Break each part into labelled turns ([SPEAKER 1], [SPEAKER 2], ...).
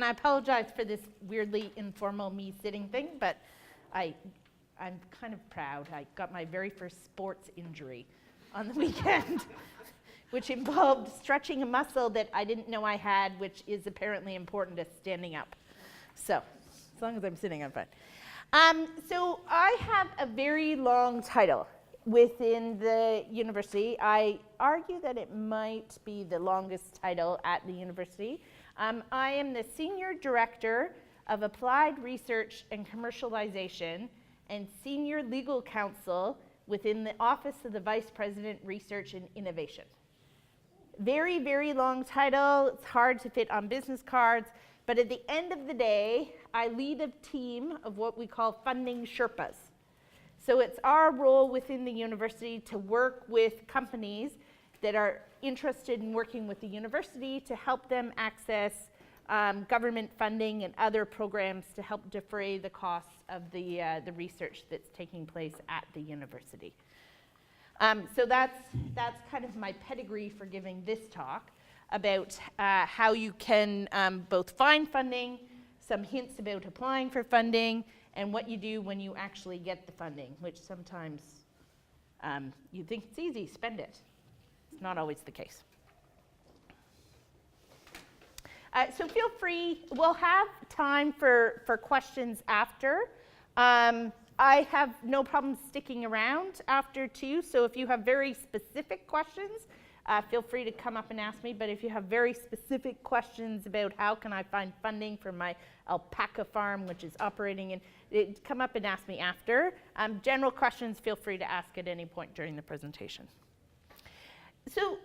[SPEAKER 1] I apologize for this weirdly informal me sitting thing, but I'm kind of proud. I got my very first sports injury on the weekend, which involved stretching a muscle that I didn't know I had, which is apparently important to standing up. So, as long as I'm sitting, I'm fine. So I have a very long title within the university. I argue that it might be the longest title at the university. I am the Senior Director of Applied Research and Commercialization and Senior Legal Counsel within the Office of the Vice President, Research and Innovation. Very, very long title. It's hard to fit on business cards, but at the end of the day, I lead a team of what we call funding Sherpas. So it's our role within the university to work with companies that are interested in working with the university to help them access government funding and other programs to help defray the costs of the research that's taking place at the university. So that's kind of my pedigree for giving this talk about how you can both find funding, some hints about applying for funding, and what you do when you actually get the funding, which sometimes you think it's easy, spend it. It's not always the case. So feel free, we'll have time for questions after. I have no problem sticking around after too, so if you have very specific questions, feel free to come up and ask me, but if you have very specific questions about how can I find funding for my alpaca farm, which is operating in, come up and ask me after. General questions, feel free to ask at any point during the presentation. So,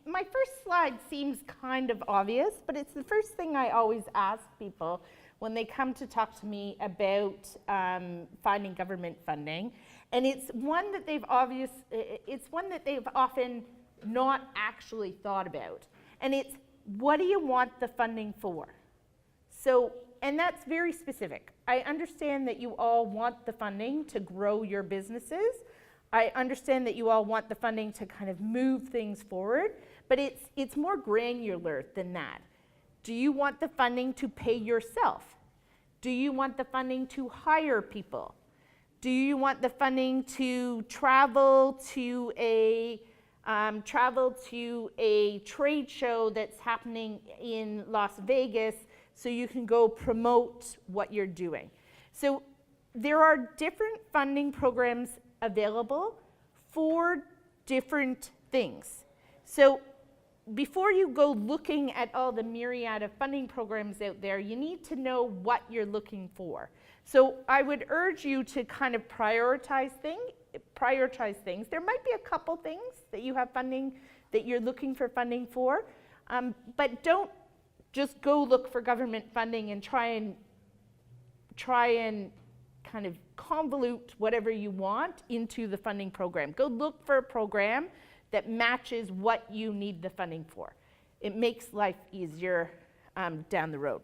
[SPEAKER 1] my first slide seems kind of obvious, but it's the first thing I always ask people when they come to talk to me about finding government funding. And it's one that they've often not actually thought about. And it's, what do you want the funding for? So, and that's very specific. I understand that you all want the funding to grow your businesses. I understand that you all want the funding to kind of move things forward, but it's more granular than that. Do you want the funding to pay yourself? Do you want the funding to hire people? Do you want the funding to travel to a trade show that's happening in Las Vegas so you can go promote what you're doing? So there are different funding programs available for different things. So before you go looking at all the myriad of funding programs out there, you need to know what you're looking for. So I would urge you to kind of prioritize things. There might be a couple things that you have funding that you're looking for funding for, but don't just go look for government funding and try and kind of convolute whatever you want into the funding program. Go look for a program that matches what you need the funding for. It makes life easier down the road.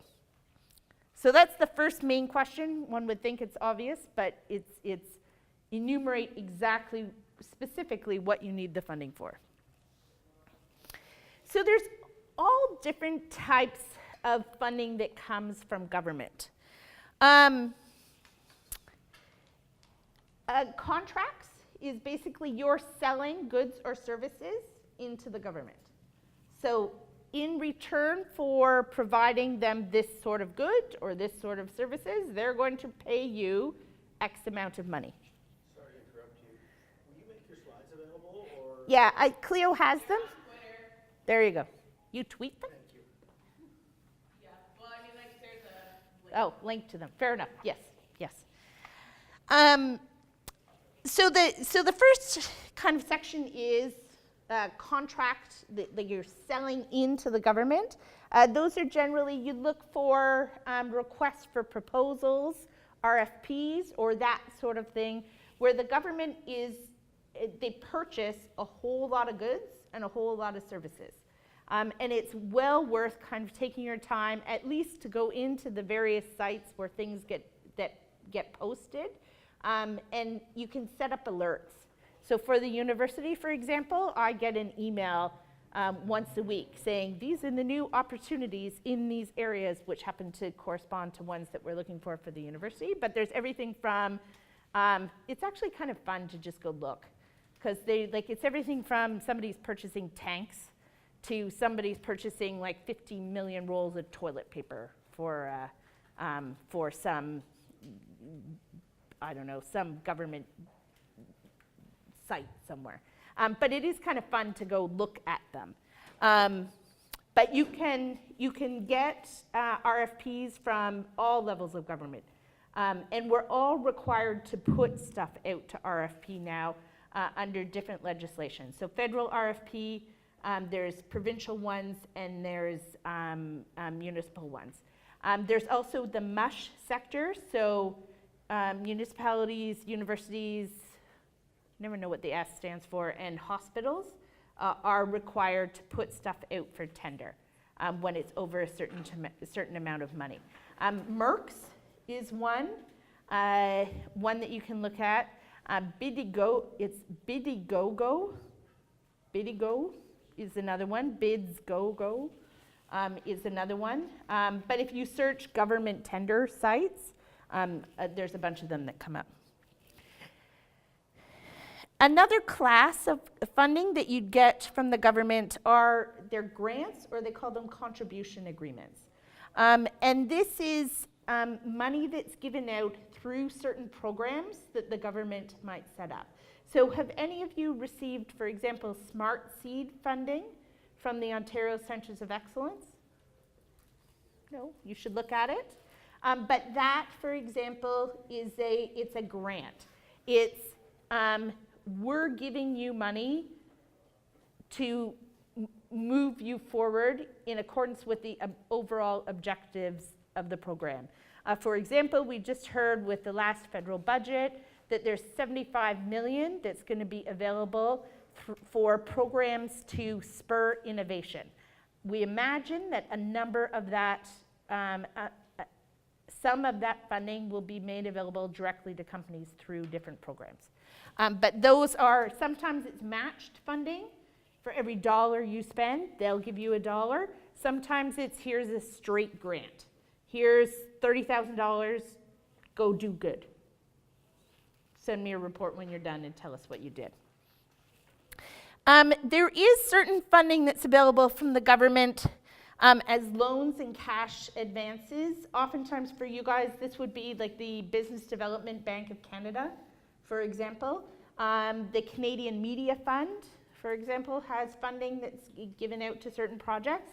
[SPEAKER 1] So that's the first main question. One would think it's obvious, but it's enumerate exactly, specifically what you need the funding for. So there's all different types of funding that comes from government. Contracts is basically you're selling goods or services into the government. So in return for providing them this sort of good or this sort of services, they're going to pay you X amount of money.
[SPEAKER 2] Sorry to interrupt you. Will you make your slides available? Or
[SPEAKER 1] yeah, Cleo has them. There you go. You tweet them?
[SPEAKER 2] Thank you.
[SPEAKER 3] Yeah, well, I mean, like, there's a link.
[SPEAKER 1] Oh, link to them. Fair enough. Yes, yes. So the first kind of section is contract that you're selling into the government. Those are generally, you look for requests for proposals, RFPs, or that sort of thing, where the government they purchase a whole lot of goods and a whole lot of services. And it's well worth kind of taking your time, at least to go into the various sites where things get posted. And you can set up alerts. So for the university, for example, I get an email once a week, saying these are the new opportunities in these areas, which happen to correspond to ones that we're looking for the university. But there's everything from, it's actually kind of fun to just go look, because it's everything from somebody's purchasing tanks to somebody's purchasing like 50 million rolls of toilet paper for some, I don't know, some government site somewhere. But it is kind of fun to go look at them. But you can get RFPs from all levels of government. And we're all required to put stuff out to RFP now under different legislation. So federal RFP, there's provincial ones, and there's municipal ones. There's also the MUSH sector, so municipalities, universities, never know what the S stands for, and hospitals are required to put stuff out for tender when it's over a certain amount of money. MERX is one that you can look at. Bidigo is another one. Bids Go is another one. But if you search government tender sites, there's a bunch of them that come up. Another class of funding that you'd get from the government are their grants, or they call them contribution agreements. And this is money that's given out through certain programs that the government might set up. So have any of you received, for example, Smart Seed funding from the Ontario Centres of Excellence? No, you should look at it. But that, for example, it's a grant. It's we're giving you money to move you forward in accordance with the overall objectives of the program. For example, we just heard with the last federal budget that there's $75 million that's going to be available for programs to spur innovation. We imagine that a number of that, some of that funding will be made available directly to companies through different programs. But those are, sometimes it's matched funding. For every dollar you spend, they'll give you $1. Sometimes it's, here's a straight grant. Here's $30,000, go do good. Send me a report when you're done and tell us what you did. There is certain funding that's available from the government as loans and cash advances. Oftentimes for you guys, this would be like the Business Development Bank of Canada, for example. The Canadian Media Fund, for example, has funding that's given out to certain projects.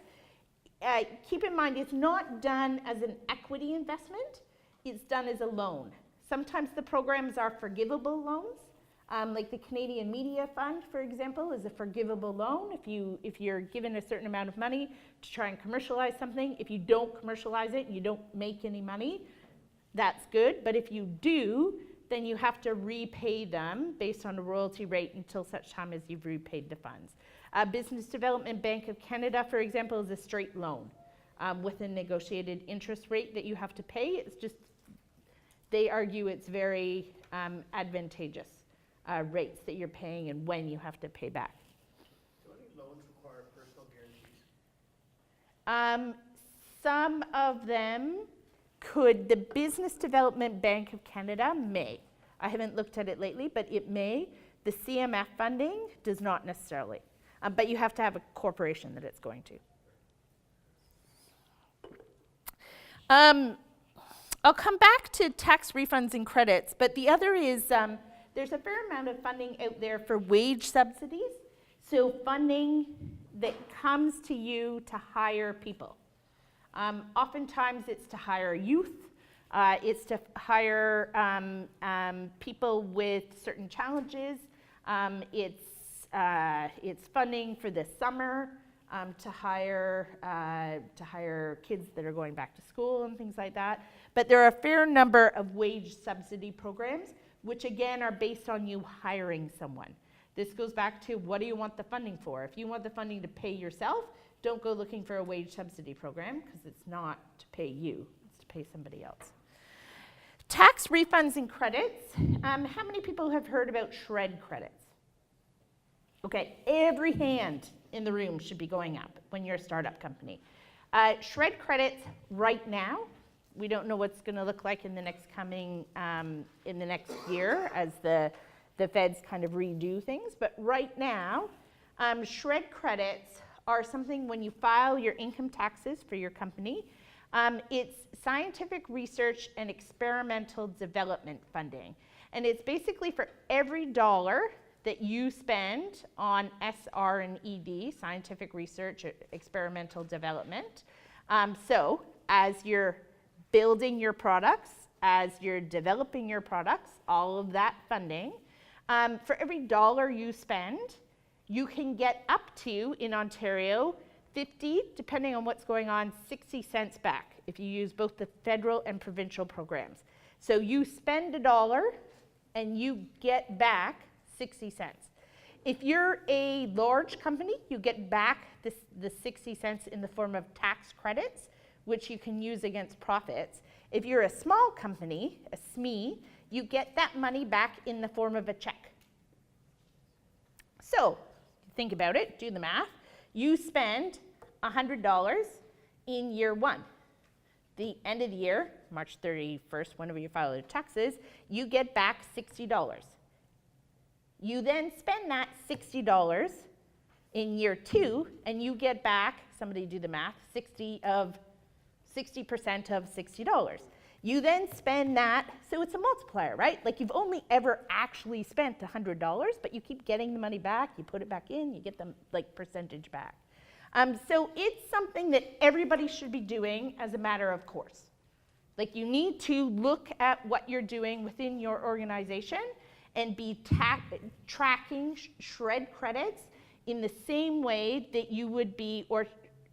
[SPEAKER 1] Keep in mind, it's not done as an equity investment, it's done as a loan. Sometimes the programs are forgivable loans. Like the Canadian Media Fund, for example, is a forgivable loan. If you're given a certain amount of money to try and commercialize something, if you don't commercialize it, you don't make any money, that's good. But if you do, then you have to repay them based on a royalty rate until such time as you've repaid the funds. Business Development Bank of Canada, for example, is a straight loan with a negotiated interest rate that you have to pay. It's just, they argue it's very advantageous rates that you're paying and when you have to pay back.
[SPEAKER 2] Do any loans require personal guarantees?
[SPEAKER 1] Some of them could. The Business Development Bank of Canada may. I haven't looked at it lately, but it may. The CMF funding does not necessarily. But you have to have a corporation that it's going to. I'll come back to tax refunds and credits, but the other is there's a fair amount of funding out there for wage subsidies. So funding that comes to you to hire people. Oftentimes it's to hire youth. It's to hire people with certain challenges. It's funding for the summer to hire kids that are going back to school and things like that. But there are a fair number of wage subsidy programs, which again are based on you hiring someone. This goes back to, what do you want the funding for? If you want the funding to pay yourself, don't go looking for a wage subsidy program, because it's not to pay you, it's to pay somebody else. Tax refunds and credits. How many people have heard about SHRED credits? Okay, every hand in the room should be going up when you're a startup company. Shred credits right now, we don't know what's going to look like in the next year as the feds kind of redo things. But right now, shred credits are something when you file your income taxes for your company. It's scientific research and experimental development funding. And it's basically for every dollar that you spend on SR&ED, scientific research, experimental development. So as you're building your products, as you're developing your products, all of that funding, for every dollar you spend, you can get up to, in Ontario, 50, depending on what's going on, 60 cents back if you use both the federal and provincial programs. So you spend $1 and you get back 60 cents. If you're a large company, you get back the 60 cents in the form of tax credits, which you can use against profits. If you're a small company, a SME, you get that money back in the form of a check. So think about it, do the math. You spend $100 in year one. The end of the year, March 31st, whenever you file your taxes, you get back $60. You then spend that $60 in year two, and you get back, somebody do the math, 60% of $60. You then spend that, so it's a multiplier, right? Like you've only ever actually spent $100, but you keep getting the money back, you put it back in, you get the percentage back. So it's something that everybody should be doing as a matter of course. Like you need to look at what you're doing within your organization and be tracking shred credits in the same way that you would be, or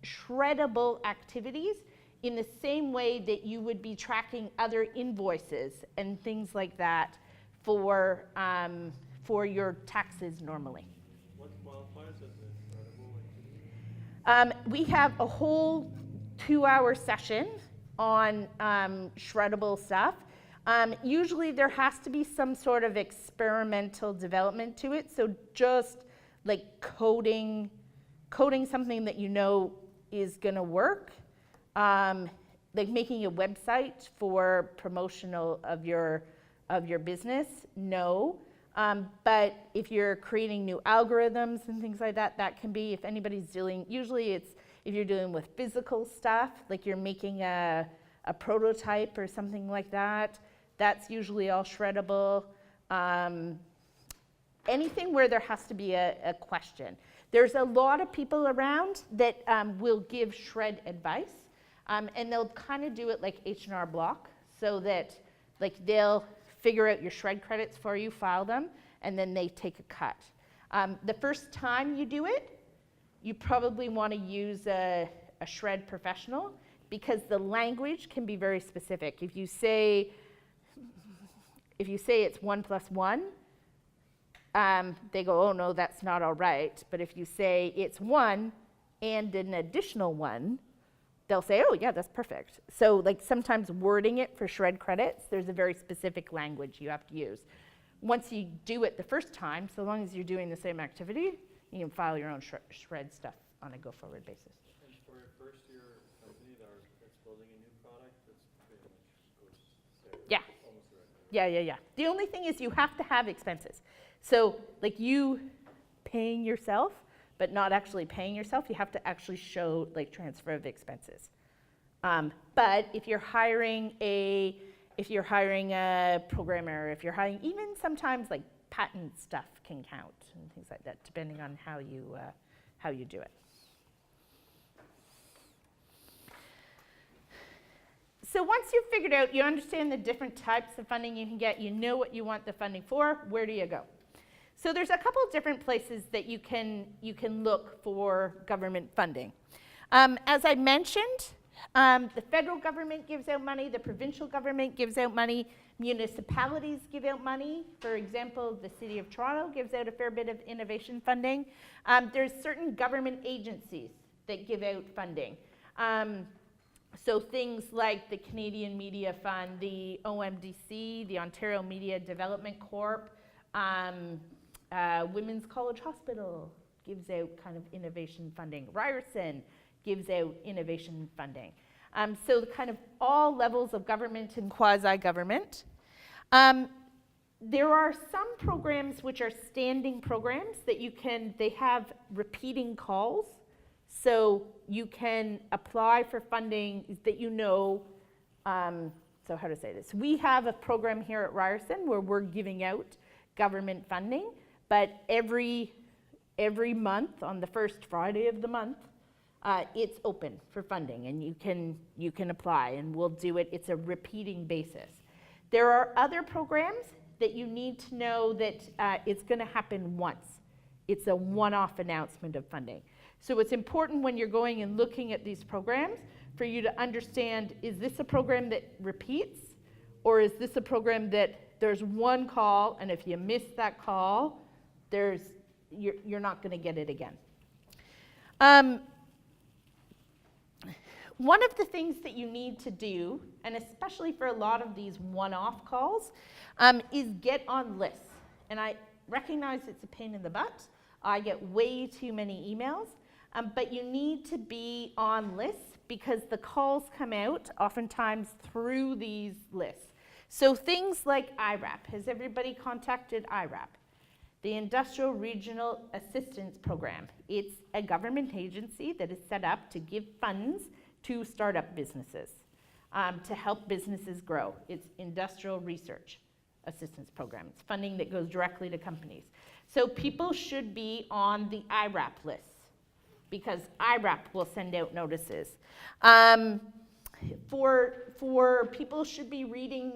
[SPEAKER 1] shreddable activities, in the same way that you would be tracking other invoices and things like that for your taxes normally.
[SPEAKER 2] What qualifies as a shreddable activity?
[SPEAKER 1] We have a whole 2-hour session on shreddable stuff. Usually there has to be some sort of experimental development to it. So just like coding something that you know is going to work. Like making a website for promotional of your business, no. But if you're creating new algorithms and things like that, that can be, if anybody's dealing, usually it's if you're dealing with physical stuff, like you're making a prototype or something like that, that's usually all shreddable. Anything where there has to be a question. There's a lot of people around that will give shred advice. And they'll kind of do it like H&R Block, so that like they'll figure out your shred credits for you, file them, and then they take a cut. The first time you do it, you probably want to use a shred professional, because the language can be very specific. If you say it's 1 + 1, they go, oh no, that's not all right. But if you say it's 1 and an additional 1, they'll say, oh yeah, that's perfect. So like sometimes wording it for shred credits, there's a very specific language you have to use. Once you do it the first time, so long as you're doing the same activity, you can file your own shred stuff on a go-forward basis.
[SPEAKER 2] And for a first-year company that's building a new product, that's pretty much goes there.
[SPEAKER 1] Yeah.
[SPEAKER 2] Almost directly.
[SPEAKER 1] Yeah. The only thing is you have to have expenses. So like you paying yourself, but not actually paying yourself, you have to actually show like transfer of expenses. But if you're hiring a programmer, if you're hiring, even sometimes like patent stuff can count and things like that, depending on how you do it. So once you've figured out, you understand the different types of funding you can get, you know what you want the funding for, where do you go? So there's a couple of different places that you can look for government funding. As I mentioned, the federal government gives out money, the provincial government gives out money, municipalities give out money. For example, the City of Toronto gives out a fair bit of innovation funding. There's certain government agencies that give out funding. So things like the Canadian Media Fund, the OMDC, the Ontario Media Development Corp, Women's College Hospital, gives out kind of innovation funding. Ryerson gives out innovation funding. So kind of all levels of government and quasi-government. There are some programs which are standing programs that they have repeating calls. So you can apply for funding that so how to say this? We have a program here at Ryerson where we're giving out government funding, but every month on the first Friday of the month, it's open for funding, and you can apply, and we'll do it. It's a repeating basis. There are other programs that you need to know that it's going to happen once. It's a one-off announcement of funding. So it's important when you're going and looking at these programs for you to understand, is this a program that repeats, or is this a program that there's one call, and if you miss that call, you're not going to get it again. One of the things that you need to do, and especially for a lot of these one-off calls, is get on lists. And I recognize it's a pain in the butt. I get way too many emails, but you need to be on lists because the calls come out oftentimes through these lists. So things like IRAP. Has everybody contacted IRAP? The Industrial Regional Assistance Program. It's a government agency that is set up to give funds to startup businesses, to help businesses grow. It's Industrial Research Assistance Program. It's funding that goes directly to companies. So people should be on the IRAP list because IRAP will send out notices. For people should be reading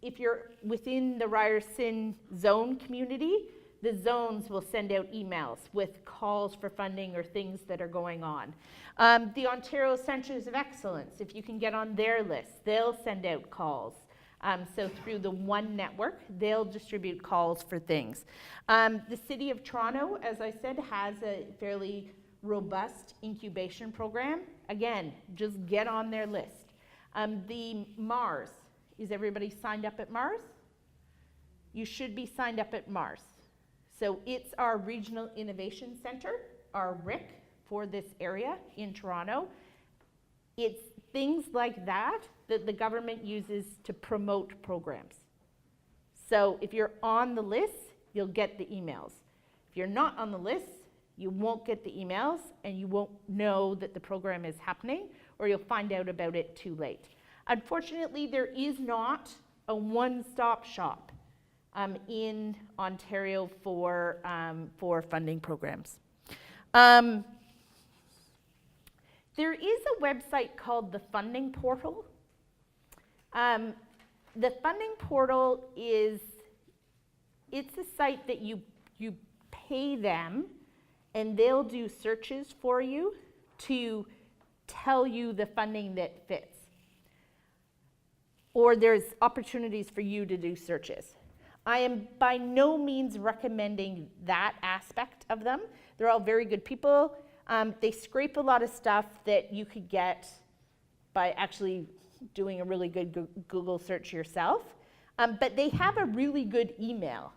[SPEAKER 1] if you're within the Ryerson zone community, the zones will send out emails with calls for funding or things that are going on. The Ontario Centres of Excellence, if you can get on their list, they'll send out calls. So through the One Network, they'll distribute calls for things. The City of Toronto, as I said, has a fairly robust incubation program. Again, just get on their list. The MARS, is everybody signed up at MARS? You should be signed up at MARS. So it's our Regional Innovation Center, our RIC for this area in Toronto. It's things like that that the government uses to promote programs. So if you're on the list, you'll get the emails. If you're not on the list, you won't get the emails and you won't know that the program is happening, or you'll find out about it too late. Unfortunately, there is not a one-stop shop in Ontario for funding programs. There is a website called the Funding Portal. The Funding Portal it's a site that you pay them and they'll do searches for you to tell you the funding that fits. Or there's opportunities for you to do searches. I am by no means recommending that aspect of them. They're all very good people. They scrape a lot of stuff that you could get by actually doing a really good Google search yourself. But they have a really good email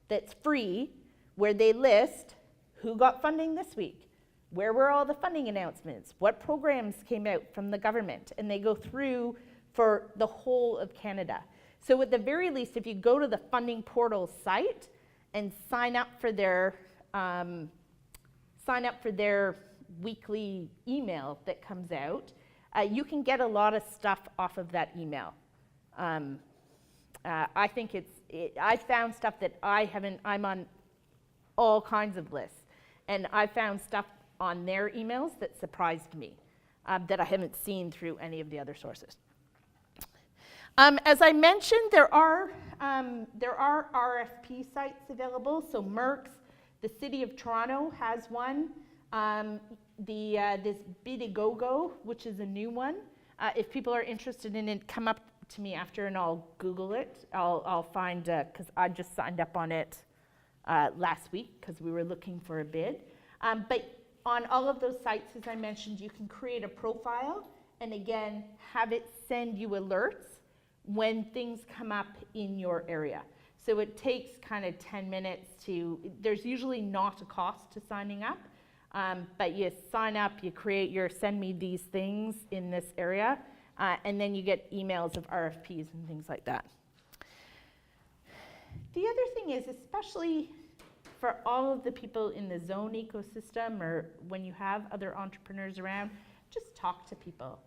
[SPEAKER 1] that's free where they list who got funding this week, where were all the funding announcements, what programs came out from the government, and they go through for the whole of Canada. So at the very least, if you go to the Funding Portal site and sign up for their weekly email that comes out, you can get a lot of stuff off of that email. I think I found stuff that I'm on all kinds of lists, and I found stuff on their emails that surprised me, that I haven't seen through any of the other sources. As I mentioned, there are RFP sites available. So Merck's, the City of Toronto has one. This Bidigogo, which is a new one. If people are interested in it, come up to me after and I'll Google it. I'll find, because I just signed up on it last week because we were looking for a bid. But on all of those sites, as I mentioned, you can create a profile and again, have it send you alerts when things come up in your area. So it takes kind of 10 minutes there's usually not a cost to signing up, but you sign up, you create send me these things in this area, and then you get emails of RFPs and things like that. The other thing is, especially for all of the people in the zone ecosystem, or when you have other entrepreneurs around, just talk to people.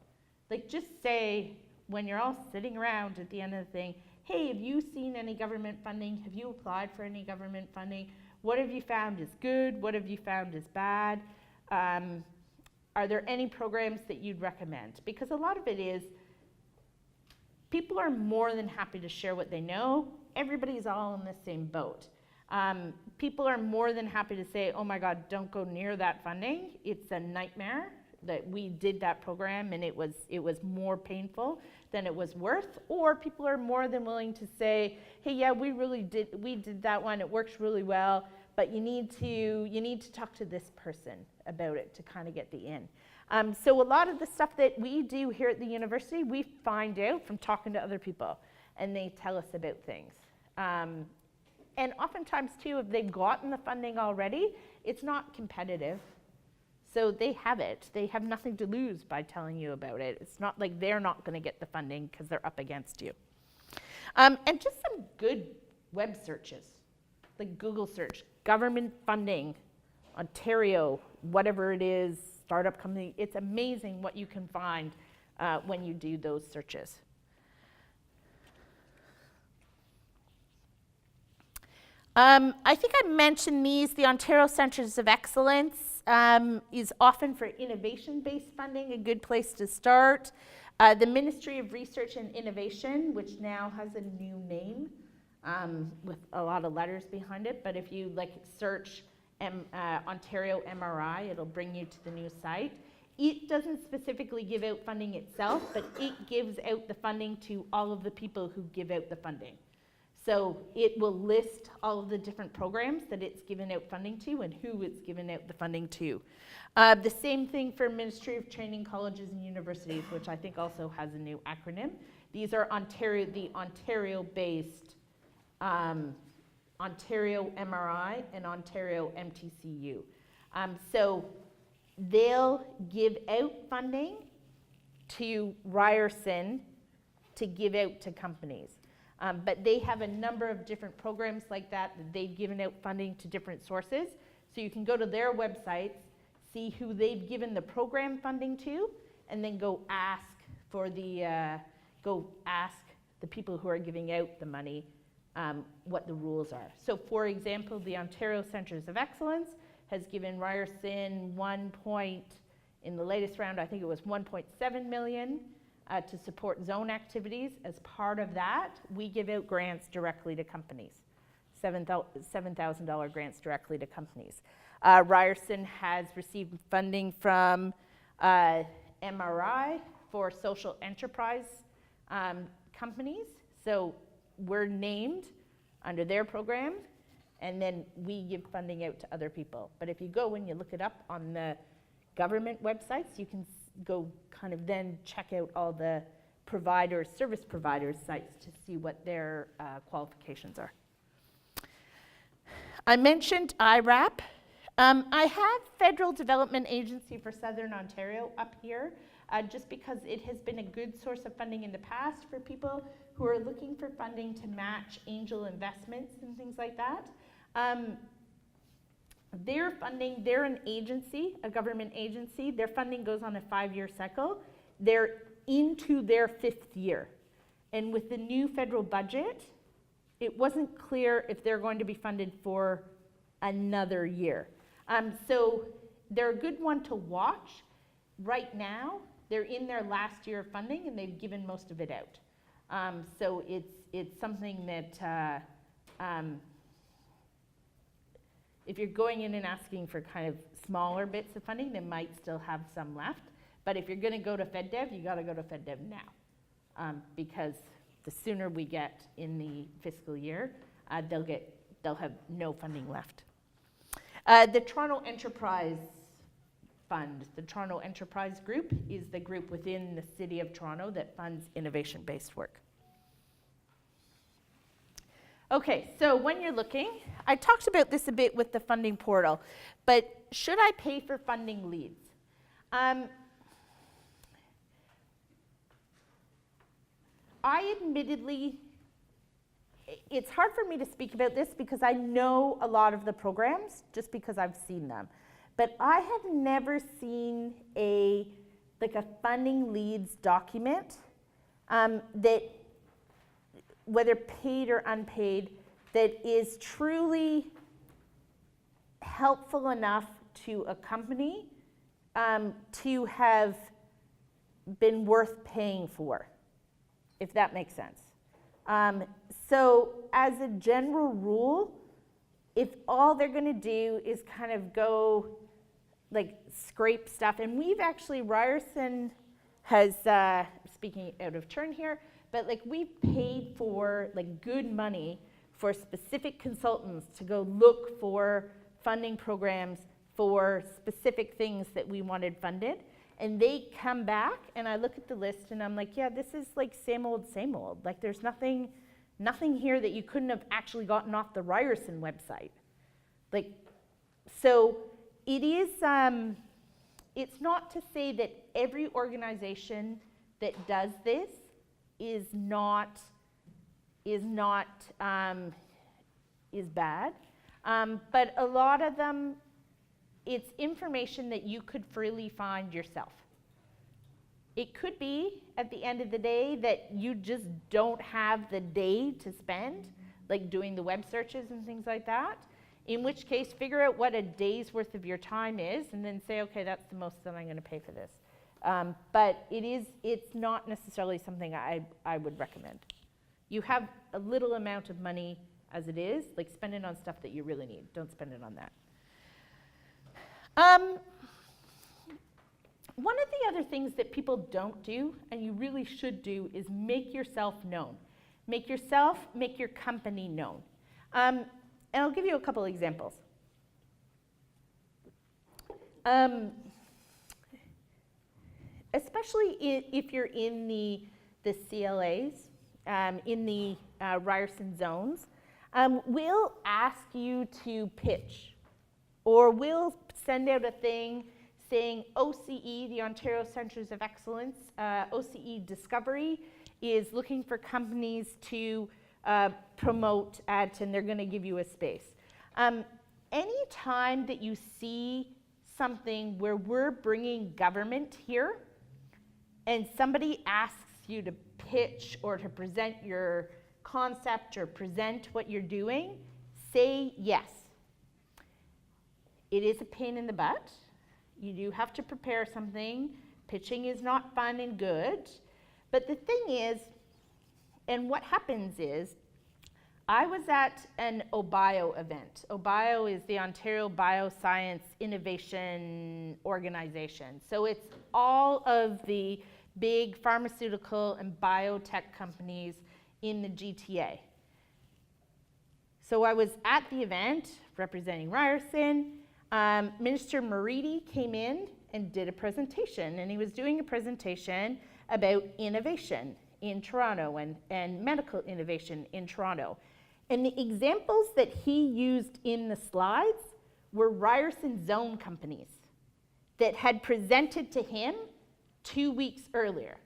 [SPEAKER 1] Like, just say, when you're all sitting around at the end of the thing, hey, have you seen any government funding? Have you applied for any government funding? What have you found is good? What have you found is bad? Are there any programs that you'd recommend? Because a lot of it is, people are more than happy to share what they know. Everybody's all in the same boat. People are more than happy to say, oh my God, don't go near that funding. It's a nightmare that we did that program and it was more painful than it was worth. Or people are more than willing to say, hey, yeah, we did that one, it works really well, but you need to talk to this person about it to kind of get the in. So a lot of the stuff that we do here at the university, we find out from talking to other people, and they tell us about things. And oftentimes too, if they've gotten the funding already, it's not competitive. So they have it. They have nothing to lose by telling you about it. It's not like they're not going to get the funding because they're up against you. And just some good web searches, like Google search, government funding, Ontario, whatever it is, startup company. It's amazing what you can find when you do those searches. I think I mentioned these. The Ontario Centres of Excellence is often for innovation-based funding, a good place to start. The Ministry of Research and Innovation, which now has a new name with a lot of letters behind it, but if you search Ontario MRI, it'll bring you to the new site. It doesn't specifically give out funding itself, but it gives out the funding to all of the people who give out the funding. So it will list all of the different programs that it's given out funding to and who it's given out the funding to. The same thing for Ministry of Training, Colleges and Universities, which I think also has a new acronym. These are the Ontario-based Ontario MRI and Ontario MTCU. So they'll give out funding to Ryerson to give out to companies. But they have a number of different programs like that they've given out funding to different sources. So you can go to their websites, see who they've given the program funding to, and then go ask the people who are giving out the money what the rules are. So for example, the Ontario Centres of Excellence has given Ryerson in the latest round, I think it was 1.7 million. To support zone activities. As part of that, we give out grants directly to companies, $7,000 grants directly to companies. Ryerson has received funding from MRI for social enterprise companies. So we're named under their program, and then we give funding out to other people. But if you go and you look it up on the government websites, you can go kind of then check out all the service providers' sites to see what their qualifications are. I mentioned IRAP. I have Federal Development Agency for Southern Ontario up here, just because it has been a good source of funding in the past for people who are looking for funding to match angel investments and things like that. Their funding, they're an agency, a government agency. Their funding goes on a 5-year cycle. They're into their 5th year. And with the new federal budget, it wasn't clear if they're going to be funded for another year. So they're a good one to watch. Right now, they're in their last year of funding and they've given most of it out. So it's something that if you're going in and asking for kind of smaller bits of funding, they might still have some left. But if you're going to go to FedDev, you got to go to FedDev now, because the sooner we get in the fiscal year, they'll have no funding left. The Toronto Enterprise Fund, the Toronto Enterprise Group, is the group within the City of Toronto that funds innovation-based work. Okay, so when you're looking, I talked about this a bit with the funding portal, but should I pay for funding leads? I admittedly, it's hard for me to speak about this because I know a lot of the programs just because I've seen them. But I have never seen a funding leads document that, whether paid or unpaid, that is truly helpful enough to a company to have been worth paying for, if that makes sense. So as a general rule, if all they're going to do is kind of go scrape stuff, and we've actually, Ryerson has, speaking out of turn here, but we've paid for good money for specific consultants to go look for funding programs for specific things that we wanted funded. And they come back, and I look at the list, and I'm like, yeah, this is same old, same old. There's nothing here that you couldn't have actually gotten off the Ryerson website. So it is, it's not to say that every organization that does this is bad, but a lot of them, it's information that you could freely find yourself. It could be, at the end of the day, that you just don't have the day to spend, doing the web searches and things like that, in which case, figure out what a day's worth of your time is, and then say, okay, that's the most that I'm going to pay for this. But it's not necessarily something I would recommend. You have a little amount of money as it is, spend it on stuff that you really need. Don't spend it on that. One of the other things that people don't do, and you really should do, is make yourself known. Make your company known. And I'll give you a couple examples. Especially if you're in the CLAs, in the Ryerson zones, we'll ask you to pitch, or we'll send out a thing saying OCE, the Ontario Centres of Excellence, OCE Discovery, is looking for companies to promote at, and they're going to give you a space. Any time that you see something where we're bringing government here, and somebody asks you to pitch or to present your concept or present what you're doing, say yes. It is a pain in the butt. You do have to prepare something. Pitching is not fun and good. But the thing is, and what happens is, I was at an OBIO event. OBIO is the Ontario Bioscience Innovation Organization. So it's all of the big pharmaceutical and biotech companies in the GTA. So I was at the event representing Ryerson. Minister Moridi came in and did a presentation, and he was doing a presentation about innovation in Toronto and medical innovation in Toronto. And the examples that he used in the slides were Ryerson zone companies that had presented to him 2 weeks earlier.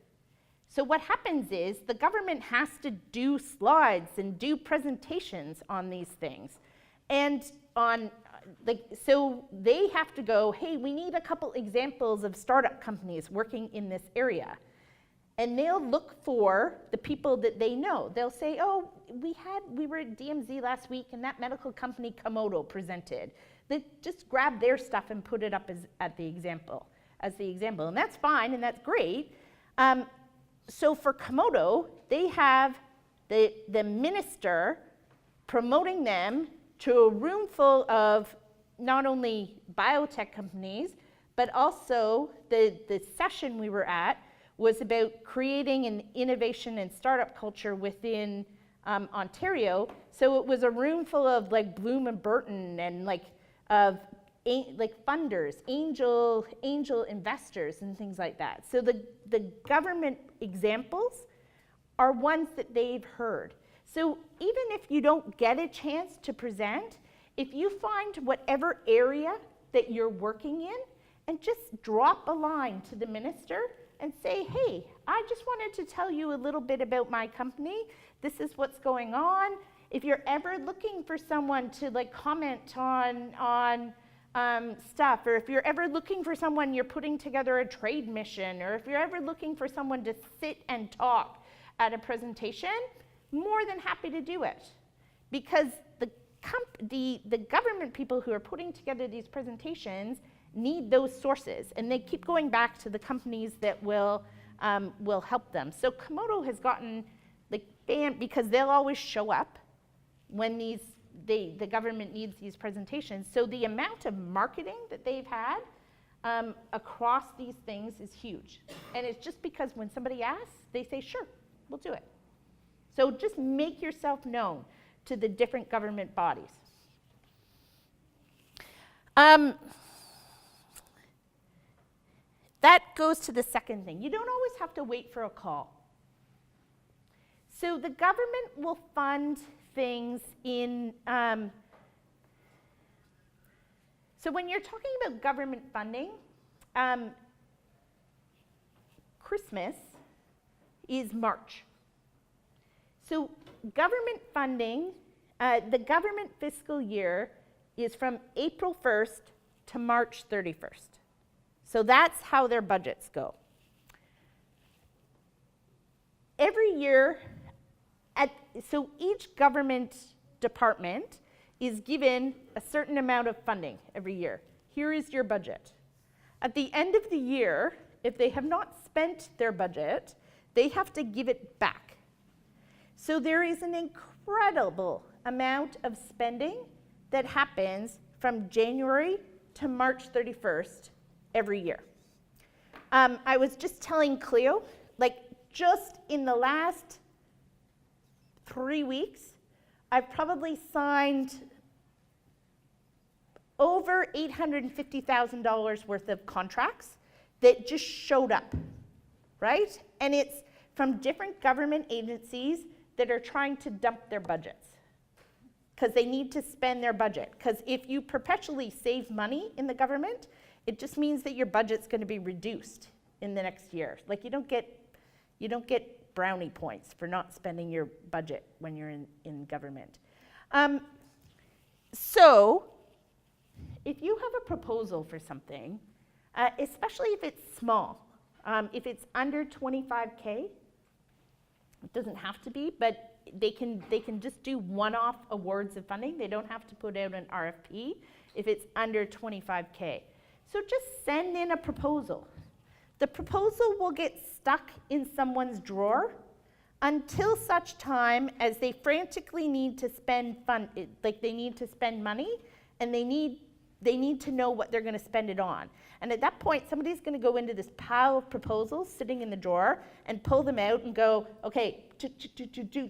[SPEAKER 1] So what happens is the government has to do slides and do presentations on these things. And so they have to go, hey, we need a couple examples of startup companies working in this area. And they'll look for the people that they know. They'll say, oh, we were at DMZ last week, and that medical company Komodo presented. They just grab their stuff and put it up as the example. And that's fine, and that's great. So for Komodo, they have the minister promoting them to a room full of not only biotech companies, but also the session we were at was about creating an innovation and startup culture within Ontario. So it was a room full of Bloom and Burton and funders, angel investors and things like that. So the government examples are ones that they've heard. So even if you don't get a chance to present, if you find whatever area that you're working in and just drop a line to the minister and say, hey, I just wanted to tell you a little bit about my company. This is what's going on. If you're ever looking for someone to like comment on stuff, or if you're ever looking for someone, you're putting together a trade mission, or if you're ever looking for someone to sit and talk at a presentation, more than happy to do it. Because the government people who are putting together these presentations need those sources, and they keep going back to the companies that will help them. So Komodo has gotten like banned because they'll always show up when the government needs these presentations. So the amount of marketing that they've had across these things is huge. And it's just because when somebody asks, they say, sure, we'll do it. So just make yourself known to the different government bodies. That goes to the second thing. You don't always have to wait for a call. So the government will fund things in, so when you're talking about government funding, Christmas is March. So government funding, the government fiscal year is from April 1st to March 31st. So that's how their budgets go. Every year, so each government department is given a certain amount of funding every year. Here is your budget. At the end of the year, if they have not spent their budget, they have to give it back. So there is an incredible amount of spending that happens from January to March 31st every year. I was just telling Cleo, like just in the last 3 weeks, I've probably signed over $850,000 worth of contracts that just showed up, right? And it's from different government agencies that are trying to dump their budgets because they need to spend their budget. Because if you perpetually save money in the government, it just means that your budget's going to be reduced in the next year. Like you don't get brownie points for not spending your budget when you're in government. So if you have a proposal for something, especially if it's small, if it's under 25K, it doesn't have to be, but they can just do one-off awards of funding. They don't have to put out an RFP if it's under 25K. So just send in a proposal. The proposal will get stuck in someone's drawer until such time as they frantically need to spend they need to spend money, and they need to know what they're going to spend it on. And at that point, somebody's going to go into this pile of proposals sitting in the drawer and pull them out and go, okay,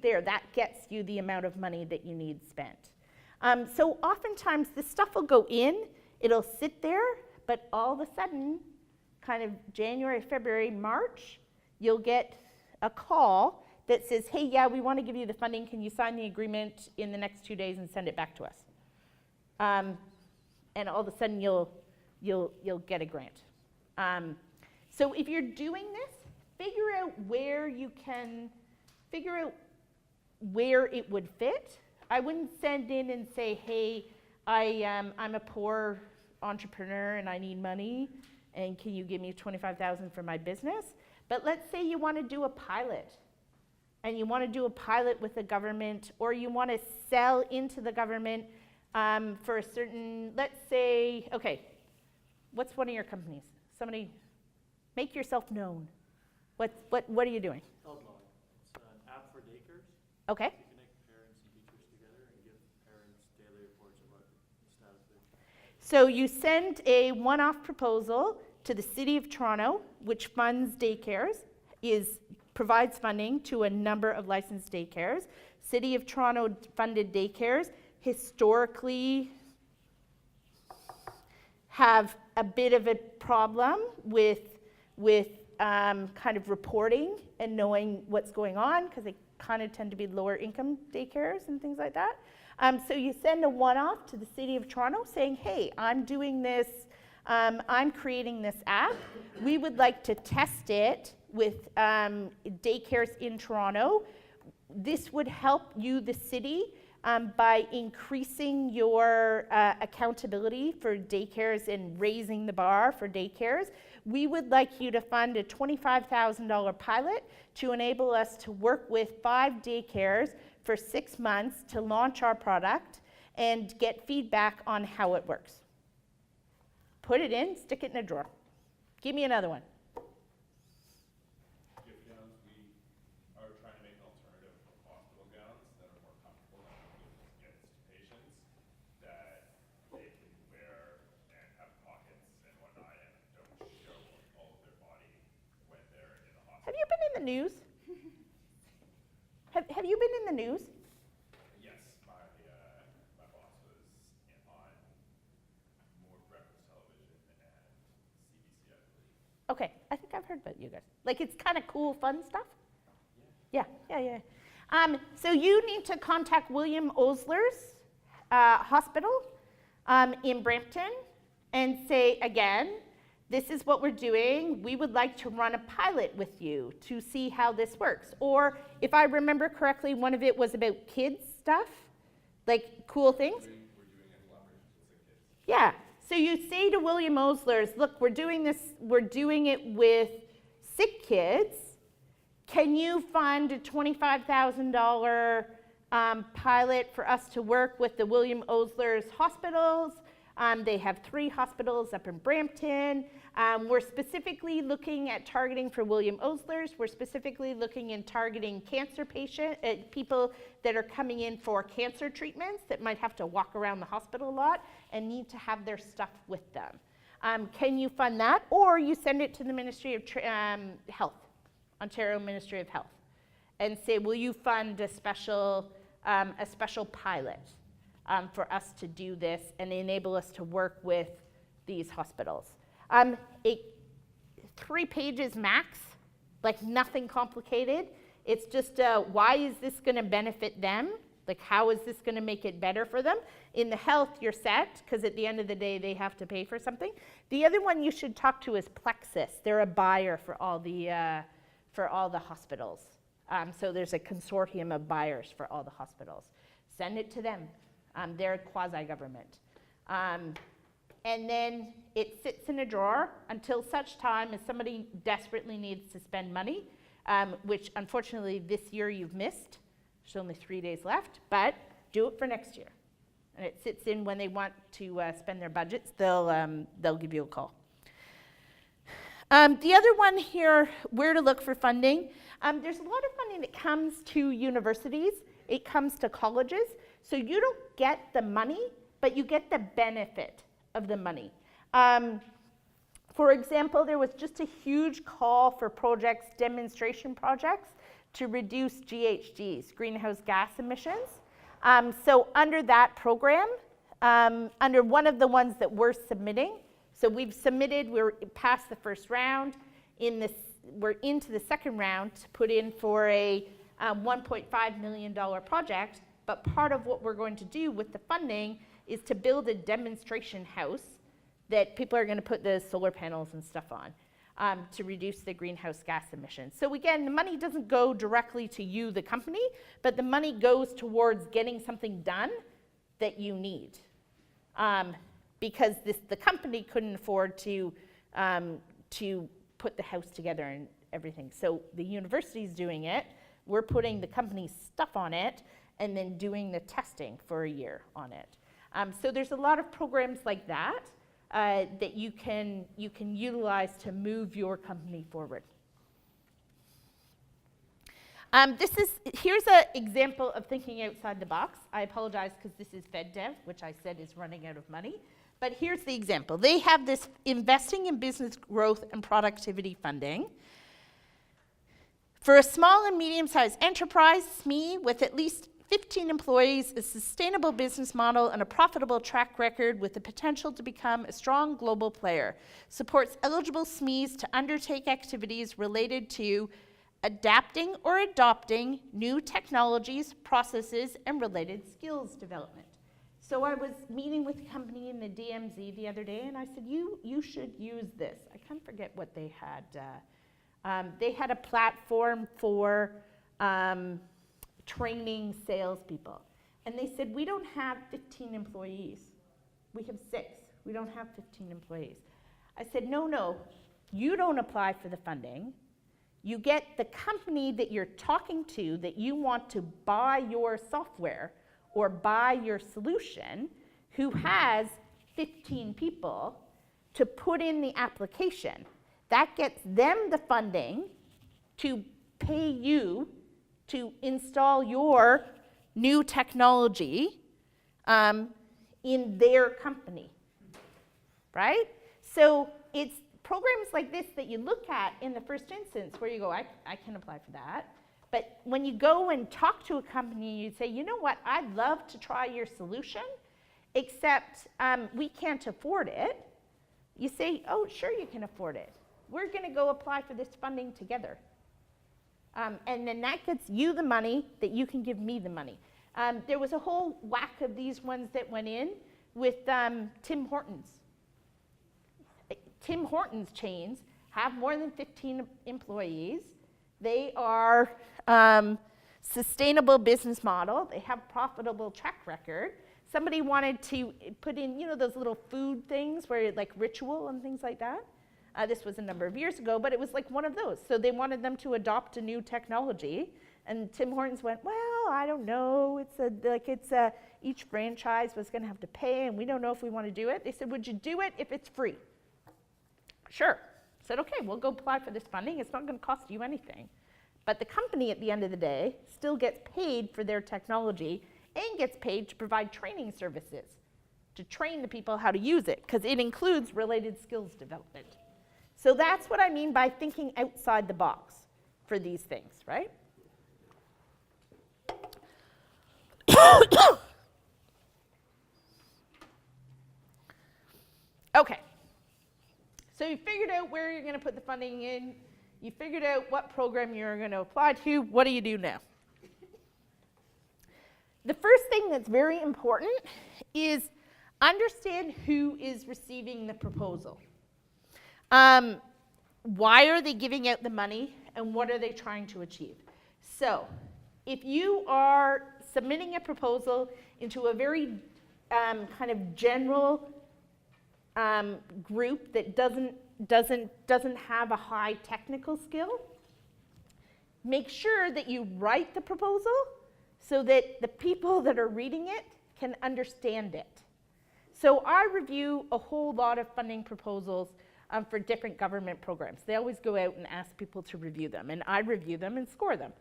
[SPEAKER 1] there, that gets you the amount of money that you need spent. So oftentimes, this stuff will go in, it'll sit there, but all of a sudden, kind of January, February, March, you'll get a call that says, hey, yeah, we want to give you the funding. Can you sign the agreement in the next 2 days and send it back to us? And all of a sudden, you'll get a grant. So if you're doing this, figure out where you can, figure out where it would fit. I wouldn't send in and say, hey, I'm a poor entrepreneur and I need money, and can you give me $25,000 for my business? But let's say you want to do a pilot, and you want to do a pilot with the government, or you want to sell into the government for a certain, let's say, okay, what's one of your companies? Somebody, make yourself known. What are you doing?
[SPEAKER 2] LL.B. It's an app for daycares.
[SPEAKER 1] Okay.
[SPEAKER 2] To connect parents and teachers together and give parents daily reports about the status of their.
[SPEAKER 1] So you send a one-off proposal to the City of Toronto, which funds daycares, provides funding to a number of licensed daycares. City of Toronto funded daycares historically have a bit of a problem with kind of reporting and knowing what's going on, because they kind of tend to be lower income daycares and things like that. So you send a one-off to the City of Toronto saying, hey, I'm doing this, I'm creating this app. We would like to test it with daycares in Toronto. This would help you, the city, by increasing your accountability for daycares and raising the bar for daycares. We would like you to fund a $25,000 pilot to enable us to work with 5 daycares for 6 months to launch our product and get feedback on how it works. Put it in, stick it in a drawer. Give me another one.
[SPEAKER 4] Gift gowns, we are trying to make an alternative for hospital gowns that are more comfortable and giving gifts to patients that they can wear and have pockets and whatnot and don't show all of their body when they're in the hospital.
[SPEAKER 1] Have you been in the news? Have you been in the news?
[SPEAKER 4] Yes, my boss was on more breakfast television and CBC, I believe.
[SPEAKER 1] Okay, I think I've heard about you guys. Like, it's kind of cool, fun stuff? Yeah. So you need to contact William Osler's hospital in Brampton and say, again, this is what we're doing. We would like to run a pilot with you to see how this works. Or if I remember correctly, one of it was about kids stuff, like cool things.
[SPEAKER 4] We're doing a collaboration with kids.
[SPEAKER 1] Yeah. So you say to William Osler's, look, we're doing this, we're doing it with sick kids. Can you fund a $25,000 pilot for us to work with the William Osler's hospitals? They have 3 hospitals up in Brampton. We're specifically looking at targeting for William Osler's. We're specifically looking in targeting cancer people that are coming in for cancer treatments that might have to walk around the hospital a lot and need to have their stuff with them. Can you fund that? Or you send it to the Ministry of Health, Ontario Ministry of Health, and say, will you fund a special pilot for us to do this and enable us to work with these hospitals. 3 pages max, like nothing complicated. It's just why is this going to benefit them? Like, how is this going to make it better for them? In the health, you're set, because at the end of the day, they have to pay for something. The other one you should talk to is Plexus. They're a buyer for all the hospitals. So there's a consortium of buyers for all the hospitals. Send it to them. They're quasi-government. And then it sits in a drawer until such time as somebody desperately needs to spend money, which unfortunately this year you've missed. There's only 3 days left, but do it for next year. And it sits in when they want to spend their budgets, they'll give you a call. The other one here, where to look for funding. There's a lot of funding that comes to universities. It comes to colleges. So you don't get the money, but you get the benefit of the money. For example, there was just a huge call for projects, demonstration projects, to reduce GHGs, greenhouse gas emissions. So under that program, under one of the ones that we're submitting, so we've submitted, we're past the first round, we're into the second round to put in for a $1.5 million project. But part of what we're going to do with the funding is to build a demonstration house that people are going to put the solar panels and stuff on to reduce the greenhouse gas emissions. So again, the money doesn't go directly to you, the company, but the money goes towards getting something done that you need. Because the company couldn't afford to put the house together and everything. So the university's doing it. We're putting the company's stuff on it and then doing the testing for a year on it. So there's a lot of programs like that that you can utilize to move your company forward. Here's an example of thinking outside the box. I apologize because this is FedDev, which I said is running out of money. But here's the example. They have this investing in business growth and productivity funding. For a small and medium-sized enterprise, SME, with at least 15 employees, a sustainable business model, and a profitable track record with the potential to become a strong global player. Supports eligible SMEs to undertake activities related to adapting or adopting new technologies, processes, and related skills development. So I was meeting with a company in the DMZ the other day, and I said, you should use this. I can't forget what they had. They had a platform for training salespeople. And they said, we don't have 15 employees. We have 6. We don't have 15 employees. I said, no, you don't apply for the funding. You get the company that you're talking to that you want to buy your software or buy your solution, who has 15 people, to put in the application. That gets them the funding to pay you to install your new technology in their company, right? So it's programs like this that you look at in the first instance where you go, I can apply for that. But when you go and talk to a company, you say, you know what, I'd love to try your solution, except we can't afford it. You say, oh, sure you can afford it. We're going to go apply for this funding together. And then that gets you the money that you can give me the money. There was a whole whack of these ones that went in with Tim Hortons. Tim Hortons chains have more than 15 employees. They are sustainable business model. They have profitable track record. Somebody wanted to put in, you know, those little food things where like Ritual and things like that. This was a number of years ago, but it was like one of those. So they wanted them to adopt a new technology, and Tim Hortons went, well, I don't know. Each franchise was going to have to pay, and we don't know if we want to do it. They said, would you do it if it's free? Sure. I said, okay, we'll go apply for this funding. It's not going to cost you anything. But the company at the end of the day still gets paid for their technology and gets paid to provide training services to train the people how to use it, because it includes related skills development. So that's what I mean by thinking outside the box for these things, right? Okay. So you figured out where you're going to put the funding in. You figured out what program you're going to apply to. What do you do now? The first thing that's very important is understand who is receiving the proposal. Why are they giving out the money, and what are they trying to achieve? So if you are submitting a proposal into a very kind of general group that doesn't have a high technical skill, make sure that you write the proposal so that the people that are reading it can understand it. So I review a whole lot of funding proposals for different government programs. They always go out and ask people to review them, and I review them and score them.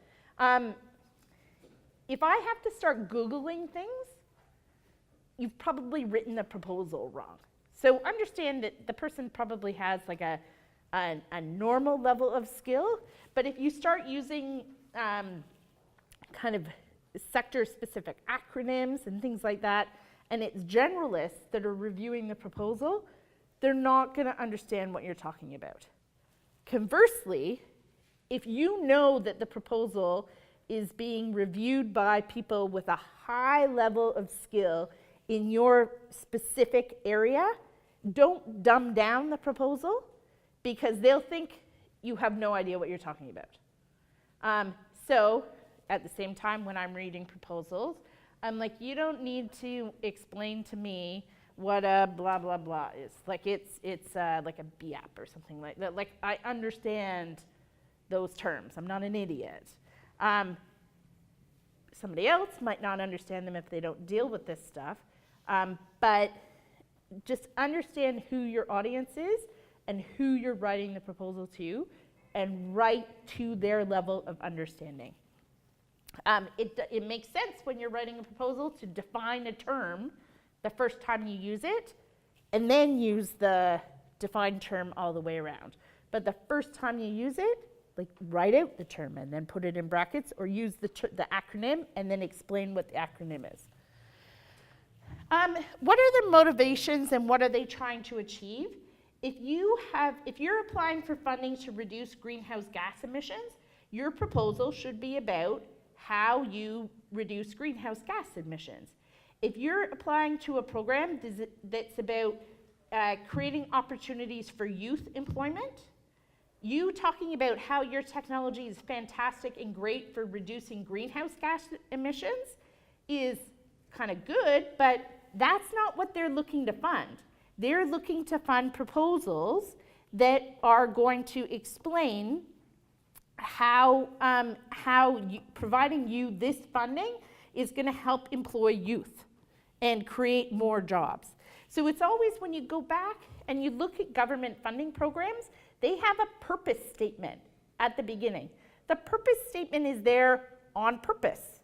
[SPEAKER 1] If I have to start Googling things, you've probably written the proposal wrong. So understand that the person probably has like a normal level of skill, but if you start using kind of sector-specific acronyms and things like that, and it's generalists that are reviewing the proposal, they're not going to understand what you're talking about. Conversely, if you know that the proposal is being reviewed by people with a high level of skill in your specific area, don't dumb down the proposal, because they'll think you have no idea what you're talking about. So at the same time, when I'm reading proposals, I'm like, you don't need to explain to me what a blah, blah, blah is. Like it's like a BAP or something like that. Like I understand those terms. I'm not an idiot. Somebody else might not understand them if they don't deal with this stuff. But just understand who your audience is and who you're writing the proposal to, and write to their level of understanding. It makes sense when you're writing a proposal to define a term the first time you use it, and then use the defined term all the way around. But the first time you use it, like write out the term and then put it in brackets, or use the acronym and then explain what the acronym is. What are their motivations and what are they trying to achieve? If you're applying for funding to reduce greenhouse gas emissions, your proposal should be about how you reduce greenhouse gas emissions. If you're applying to a program that's about creating opportunities for youth employment, you talking about how your technology is fantastic and great for reducing greenhouse gas emissions is kind of good, but that's not what they're looking to fund. They're looking to fund proposals that are going to explain how providing you this funding is going to help employ youth and create more jobs. So it's always, when you go back and you look at government funding programs, they have a purpose statement at the beginning. The purpose statement is there on purpose.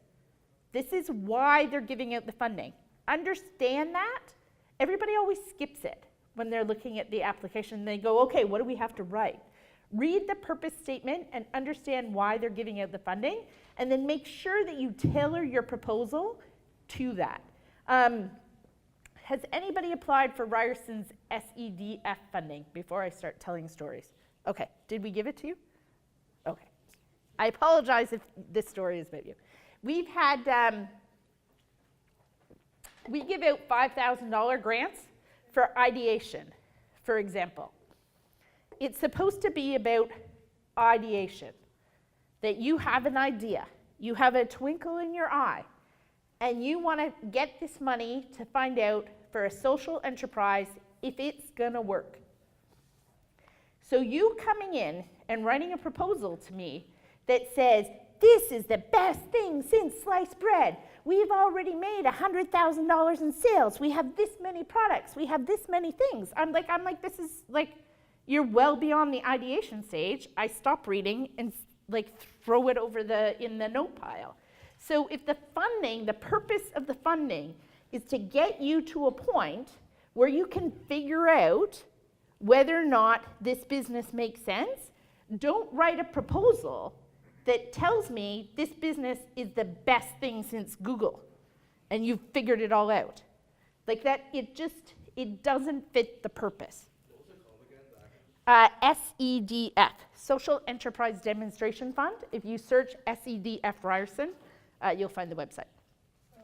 [SPEAKER 1] This is why they're giving out the funding. Understand that. Everybody always skips it when they're looking at the application. They go, okay, what do we have to write? Read the purpose statement and understand why they're giving out the funding, and then make sure that you tailor your proposal to that. Has anybody applied for Ryerson's SEDF funding before I start telling stories? Okay, did we give it to you? Okay. I apologize if this story is about you. We've had, we give out $5,000 grants for ideation, for example. It's supposed to be about ideation, that you have an idea, you have a twinkle in your eye, and you want to get this money to find out for a social enterprise if it's going to work. So you coming in and writing a proposal to me that says, this is the best thing since sliced bread. We've already made $100,000 in sales. We have this many products. We have this many things. I'm like, this is like, you're well beyond the ideation stage. I stop reading and like throw it over in the note pile. So if the funding, the purpose of the funding is to get you to a point where you can figure out whether or not this business makes sense, don't write a proposal that tells me this business is the best thing since Google and you've figured it all out. Like that, it doesn't fit the purpose.
[SPEAKER 2] What was it called again?
[SPEAKER 1] SEDF, Social Enterprise Demonstration Fund. If you search SEDF Ryerson, you'll find the website.
[SPEAKER 5] So,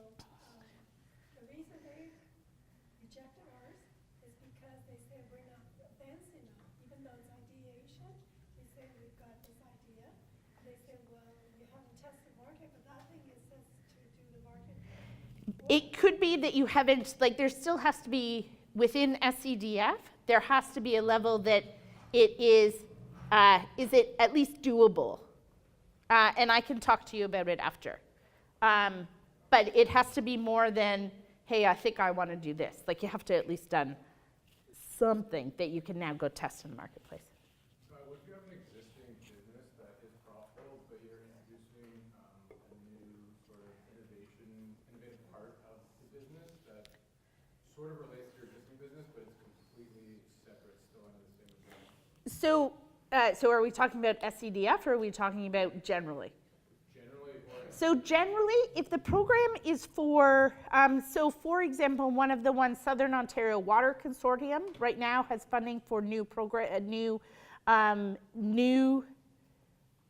[SPEAKER 5] the reason they rejected ours is because they said we're not advanced enough, even though it's ideation. They say we've got this idea. They said, well, we haven't tested market, but that thing is just to do the market.
[SPEAKER 1] It could be that you haven't, like there still has to be, within SEDF, there has to be a level that it is it at least doable? And I can talk to you about it after. But it has to be more than, hey, I think I want to do this. Like you have to at least done something that you can now go test in the marketplace.
[SPEAKER 6] Would you have an existing business that is profitable, but you're introducing a new sort of innovative part of the business that sort of relates to your existing business, but it's completely separate, still under the same agreement?
[SPEAKER 1] So are we talking about SEDF or are we talking about generally? So generally, if the program is for, so for example, one of the ones, Southern Ontario Water Consortium, right now has funding for new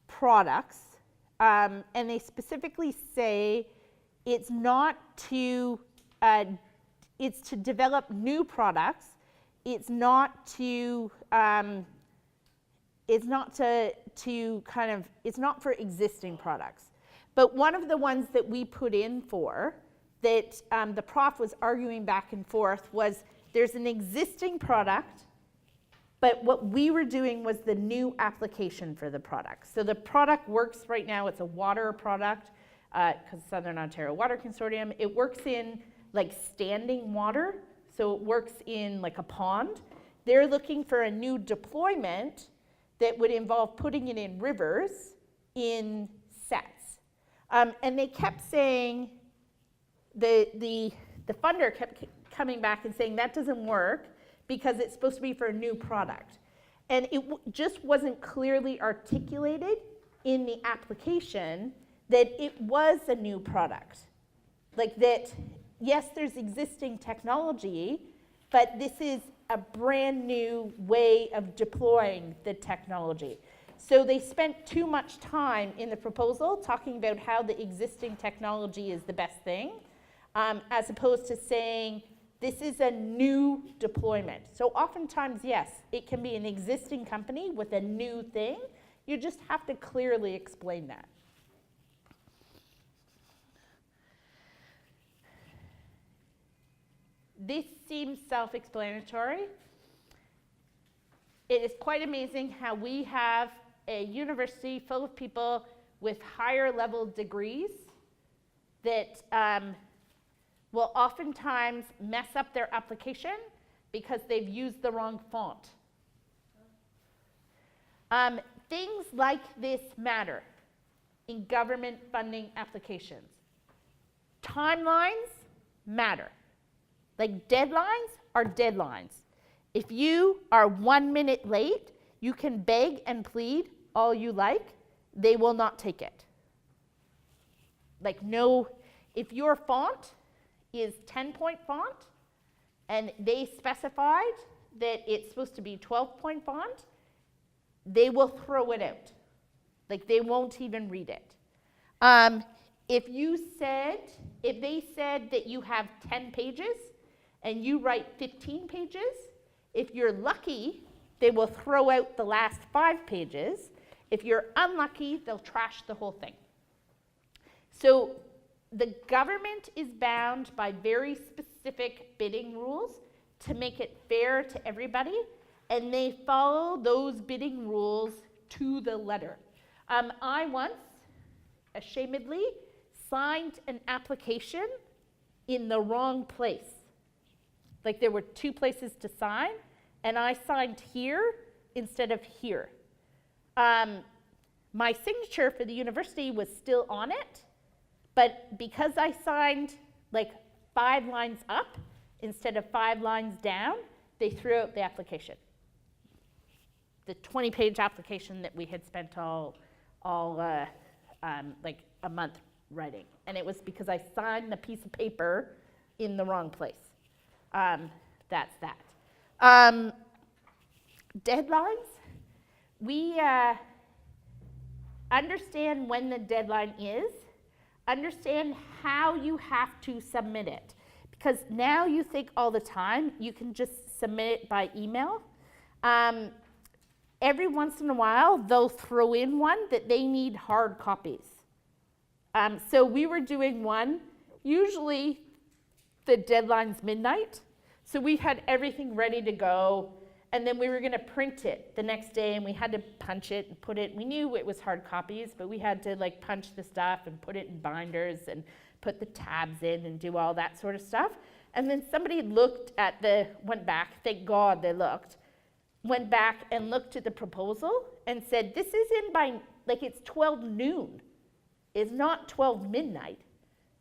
[SPEAKER 1] products, and they specifically say it's not to, it's to develop new products. It's not to, it's not for existing products. But one of the ones that we put in for, that the prof was arguing back and forth, was there's an existing product, but what we were doing was the new application for the product. So the product works right now, it's a water product, because Southern Ontario Water Consortium. It works in like standing water, so it works in like a pond. They're looking for a new deployment that would involve putting it in rivers in sets. And they kept saying, the funder kept coming back and saying that doesn't work because it's supposed to be for a new product. And it just wasn't clearly articulated in the application that it was a new product. Like that, yes, there's existing technology, but this is a brand new way of deploying the technology. So they spent too much time in the proposal talking about how the existing technology is the best thing, as opposed to saying, this is a new deployment. So oftentimes, yes, it can be an existing company with a new thing. You just have to clearly explain that. This seems self-explanatory. It is quite amazing how we have a university full of people with higher level degrees that will oftentimes mess up their application because they've used the wrong font. Things like this matter in government funding applications. Timelines matter. Like deadlines are deadlines. If you are 1 minute late, you can beg and plead all you like, they will not take it. Like no, if your font is 10-point font and they specified that it's supposed to be 12-point font, they will throw it out. Like they won't even read it. If they said that you have 10 pages and you write 15 pages, if you're lucky, they will throw out the last 5 pages. If you're unlucky, they'll trash the whole thing. So the government is bound by very specific bidding rules to make it fair to everybody, and they follow those bidding rules to the letter. I once, ashamedly, signed an application in the wrong place. Like there were 2 places to sign, and I signed here instead of here. My signature for the university was still on it, but because I signed like 5 lines up instead of 5 lines down, they threw out the application. The 20-page application that we had spent like a month writing. And it was because I signed the piece of paper in the wrong place. That's that. Deadlines. We understand when the deadline is, understand how you have to submit it. Because now you think all the time you can just submit it by email. Every once in a while, they'll throw in one that they need hard copies. So we were doing one, usually the deadline's midnight. So we had everything ready to go, and then we were gonna print it the next day, and we had to punch it and put it, we knew it was hard copies, but we had to like punch the stuff and put it in binders and put the tabs in and do all that sort of stuff. And then somebody went back, thank God they went back and looked at the proposal and said, this is in by, like it's 12 noon. It's not 12 midnight,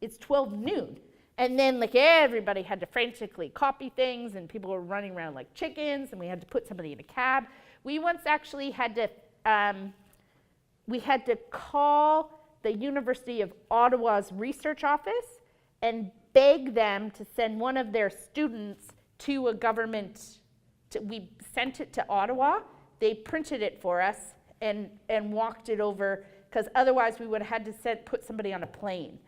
[SPEAKER 1] it's 12 noon. And then like everybody had to frantically copy things, and people were running around like chickens, and we had to put somebody in a cab. We once actually had to call the University of Ottawa's research office and beg them to send one of their students to a government. We sent it to Ottawa. They printed it for us and walked it over, because otherwise we would have had to put somebody on a plane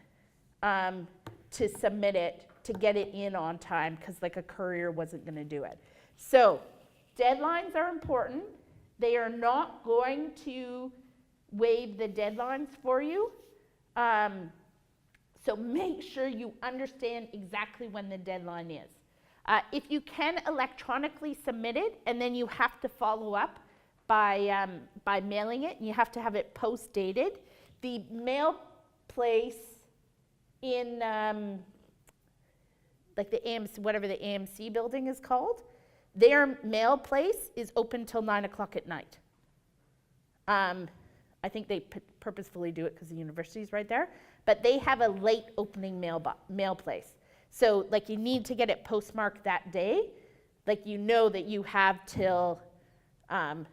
[SPEAKER 1] to submit it, to get it in on time, because like a courier wasn't going to do it. So deadlines are important. They are not going to waive the deadlines for you. So make sure you understand exactly when the deadline is. If you can electronically submit it, and then you have to follow up by mailing it, and you have to have it post-dated, the mail place in like the AMC, whatever the AMC building is called, their mail place is open till 9 o'clock at night. I think they purposefully do it because the university's right there, but they have a late opening mail place. So like you need to get it postmarked that day, like you know that you have till 9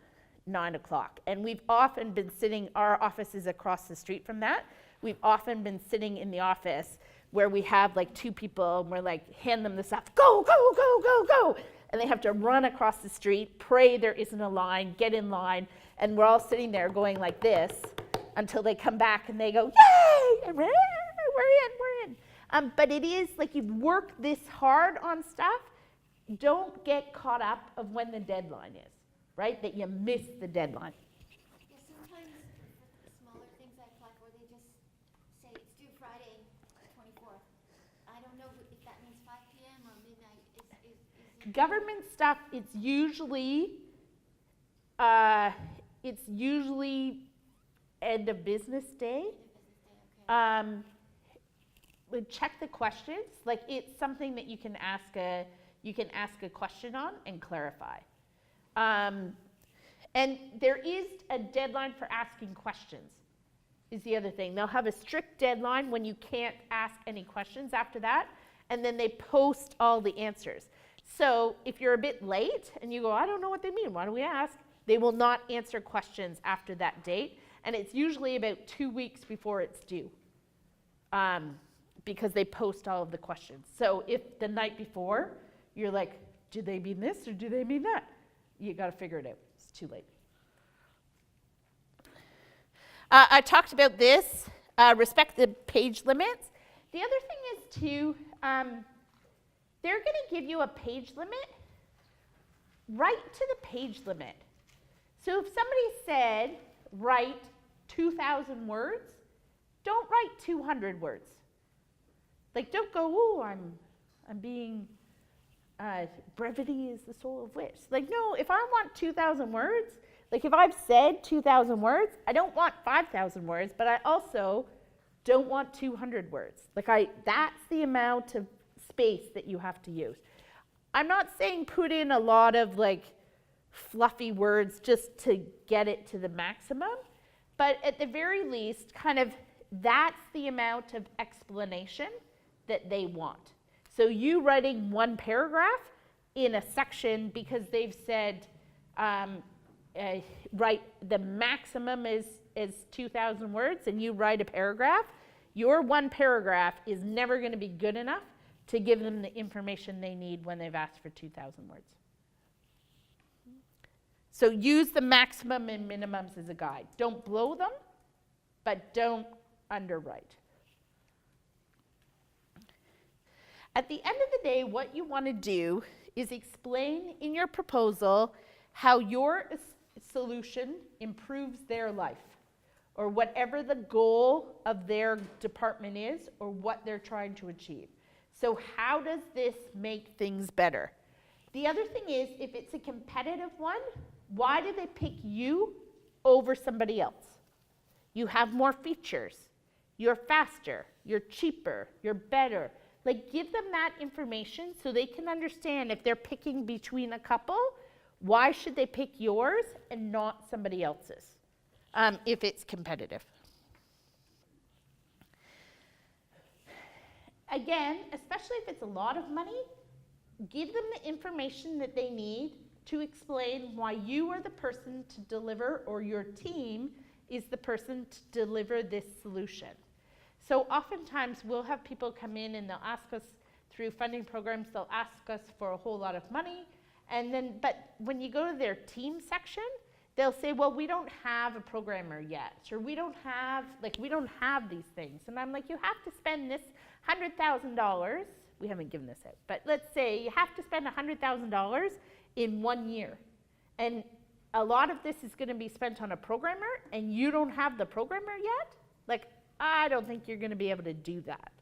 [SPEAKER 1] o'clock. And we've often been sitting, our office is across the street from that. We've often been sitting in the office where we have like 2 people, and we're like, hand them the stuff, go, go, go, go, go. and they have to run across the street, pray there isn't a line, get in line, and we're all sitting there going like this until they come back and they go, yay, and we're in. But it is like you've worked this hard on stuff, don't get caught up of when the deadline is, right? That you miss the deadline.
[SPEAKER 7] Yeah, sometimes for smaller things I apply for, they just say it's due Friday, the 24th. I don't know if that means 5 p.m. or midnight. Is it
[SPEAKER 1] Government stuff, it's usually end of business day.
[SPEAKER 7] okay?
[SPEAKER 1] Check the questions. Like it's something that you can ask a question on and clarify. And there is a deadline for asking questions. Is the other thing. They'll have a strict deadline when you can't ask any questions after that, and then they post all the answers. So if you're a bit late and you go, I don't know what they mean, why don't we ask? They will not answer questions after that date, and it's usually about 2 weeks before it's due. Because they post all of the questions. So if the night before, you're like, do they mean this or do they mean that? You got to figure it out. It's too late. I talked about this, respect the page limits. The other thing is too, they're going to give you a page limit. Write to the page limit. So if somebody said, write 2,000 words, don't write 200 words. Like, don't go, oh, I'm being, brevity is the soul of wit. Like, no, if I want 2,000 words, like if I've said 2,000 words, I don't want 5,000 words, but I also don't want 200 words. Like that's the amount of space that you have to use. I'm not saying put in a lot of like fluffy words just to get it to the maximum, but at the very least, kind of that's the amount of explanation that they want. So you writing one paragraph in a section because they've said, write the maximum is 2,000 words, and you write a paragraph, your one paragraph is never going to be good enough to give them the information they need when they've asked for 2,000 words. So use the maximum and minimums as a guide. Don't blow them, but don't underwrite. At the end of the day, what you want to do is explain in your proposal how your solution improves their life, or whatever the goal of their department is, or what they're trying to achieve. So how does this make things better? The other thing is, if it's a competitive one, why do they pick you over somebody else? You have more features. You're faster. You're cheaper. You're better. Like, give them that information so they can understand if they're picking between a couple, why should they pick yours and not somebody else's, if it's competitive. Again, especially if it's a lot of money, give them the information that they need to explain why you are the person to deliver, or your team is the person to deliver this solution. So oftentimes we'll have people come in and they'll ask us through funding programs, they'll ask us for a whole lot of money, and then, but when you go to their team section, they'll say, well, we don't have a programmer yet, or we don't have these things. And I'm like, you have to spend this $100,000, we haven't given this out, but let's say you have to spend $100,000 in 1 year. And a lot of this is gonna be spent on a programmer, and you don't have the programmer yet? Like, I don't think you're gonna be able to do that.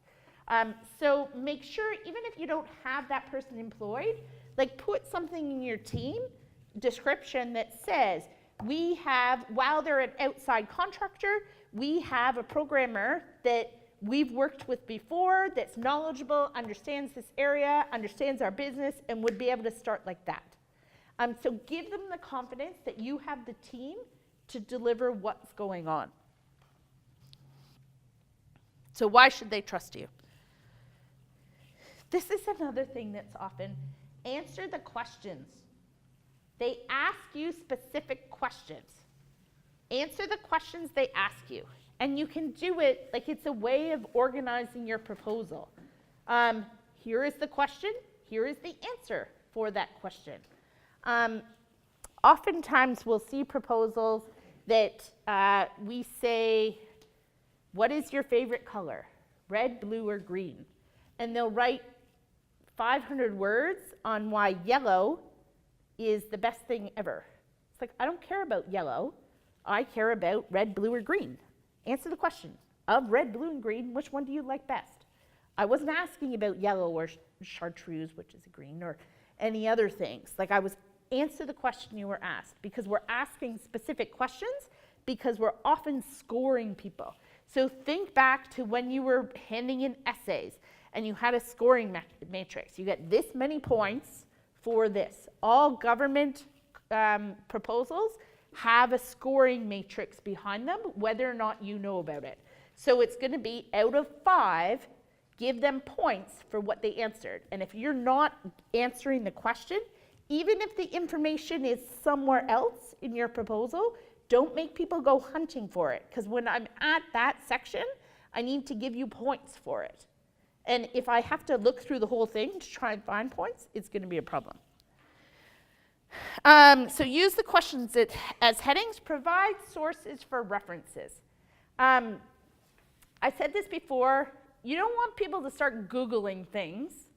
[SPEAKER 1] So make sure, even if you don't have that person employed, like put something in your team description that says, we have, while they're an outside contractor, we have a programmer that we've worked with before, that's knowledgeable, understands this area, understands our business, and would be able to start like that. So give them the confidence that you have the team to deliver what's going on. So why should they trust you? This is another thing that's often, answer the questions. They ask you specific questions. Answer the questions they ask you. And you can do it, like it's a way of organizing your proposal. Here is the question, here is the answer. for that question. Oftentimes we'll see proposals that we say, what is your favorite color? Red, blue, or green? And they'll write 500 words on why yellow is the best thing ever. It's like, I don't care about yellow. I care about red, blue, or green. Answer the question. Of red, blue, and green, which one do you like best? I wasn't asking about yellow or chartreuse, which is a green, or any other things. Like, I was answer the question you were asked, because we're asking specific questions because we're often scoring people. So think back to when you were handing in essays and you had a scoring matrix. You get this many points for this. All government proposals have a scoring matrix behind them, whether or not you know about it. So it's going to be out of 5, give them points for what they answered. And if you're not answering the question, even if the information is somewhere else in your proposal, don't make people go hunting for it. Because when I'm at that section, I need to give you points for it. And if I have to look through the whole thing to try and find points, it's going to be a problem. So use the questions as headings. Provide sources for references. I said this before. You don't want people to start Googling things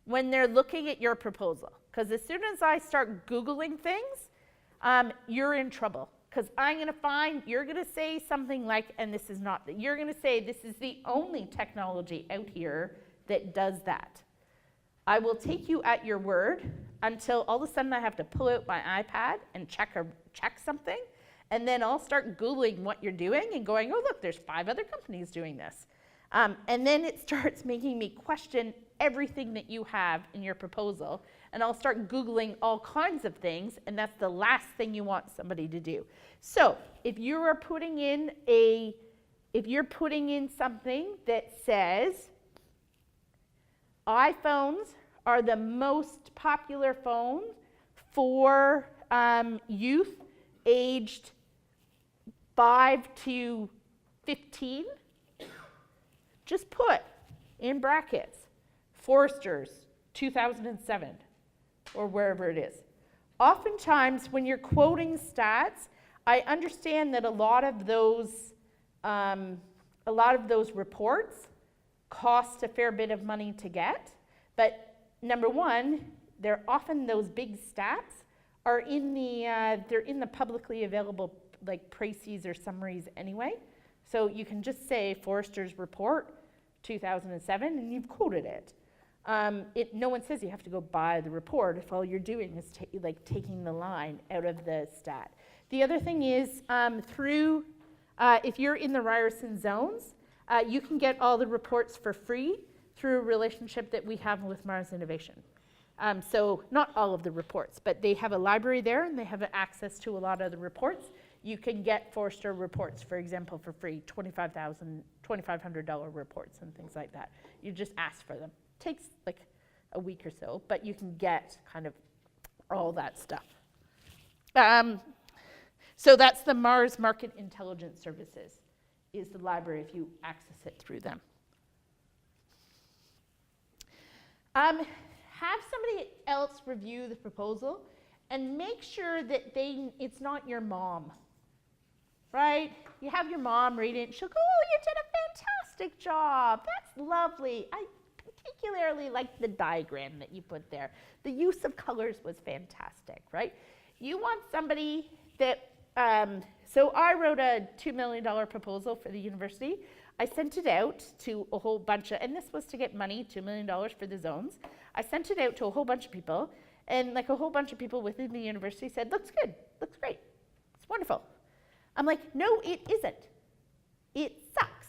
[SPEAKER 1] when they're looking at your proposal. Because as soon as I start Googling things, you're in trouble. Because I'm going to find, you're going to say something like, and this is not, you're going to say this is the only technology out here that does that. I will take you at your word until all of a sudden I have to pull out my iPad and check something. And then I'll start Googling what you're doing and going, oh, look, there's 5 other companies doing this. And then it starts making me question everything that you have in your proposal. And I'll start Googling all kinds of things, and that's the last thing you want somebody to do. So if you are putting in something that says iPhones are the most popular phone for youth aged 5 to 15, just put in brackets Forrester's 2007 or wherever it is. Oftentimes when you're quoting stats, I understand that a lot of those reports cost a fair bit of money to get, but number one, they're often those big stats are in the publicly available like précis or summaries anyway. So you can just say Forrester's report 2007 and you've quoted it. No one says you have to go buy the report if all you're doing is taking the line out of the stat. The other thing is if you're in the Ryerson zones, you can get all the reports for free through a relationship that we have with Mars Innovation. So not all of the reports, but they have a library there and they have access to a lot of the reports. You can get Forrester reports, for example, for free, $2,500 reports and things like that. You just ask for them. Takes like a week or so, but you can get kind of all that stuff. So that's the Mars Market Intelligence Services, is the library if you access it through them. Have somebody else review the proposal and make sure that it's not your mom, right? You have your mom read it and she'll go, oh, you did a fantastic job. That's lovely. I particularly like the diagram that you put there. The use of colors was fantastic, right? You want somebody that, so I wrote a $2 million proposal for the university. I sent it out to a whole bunch of, and this was to get money, $2 million for the zones. I sent it out to a whole bunch of people, and like a whole bunch of people within the university said, looks good, looks great, it's wonderful. I'm like, no, it isn't. It sucks.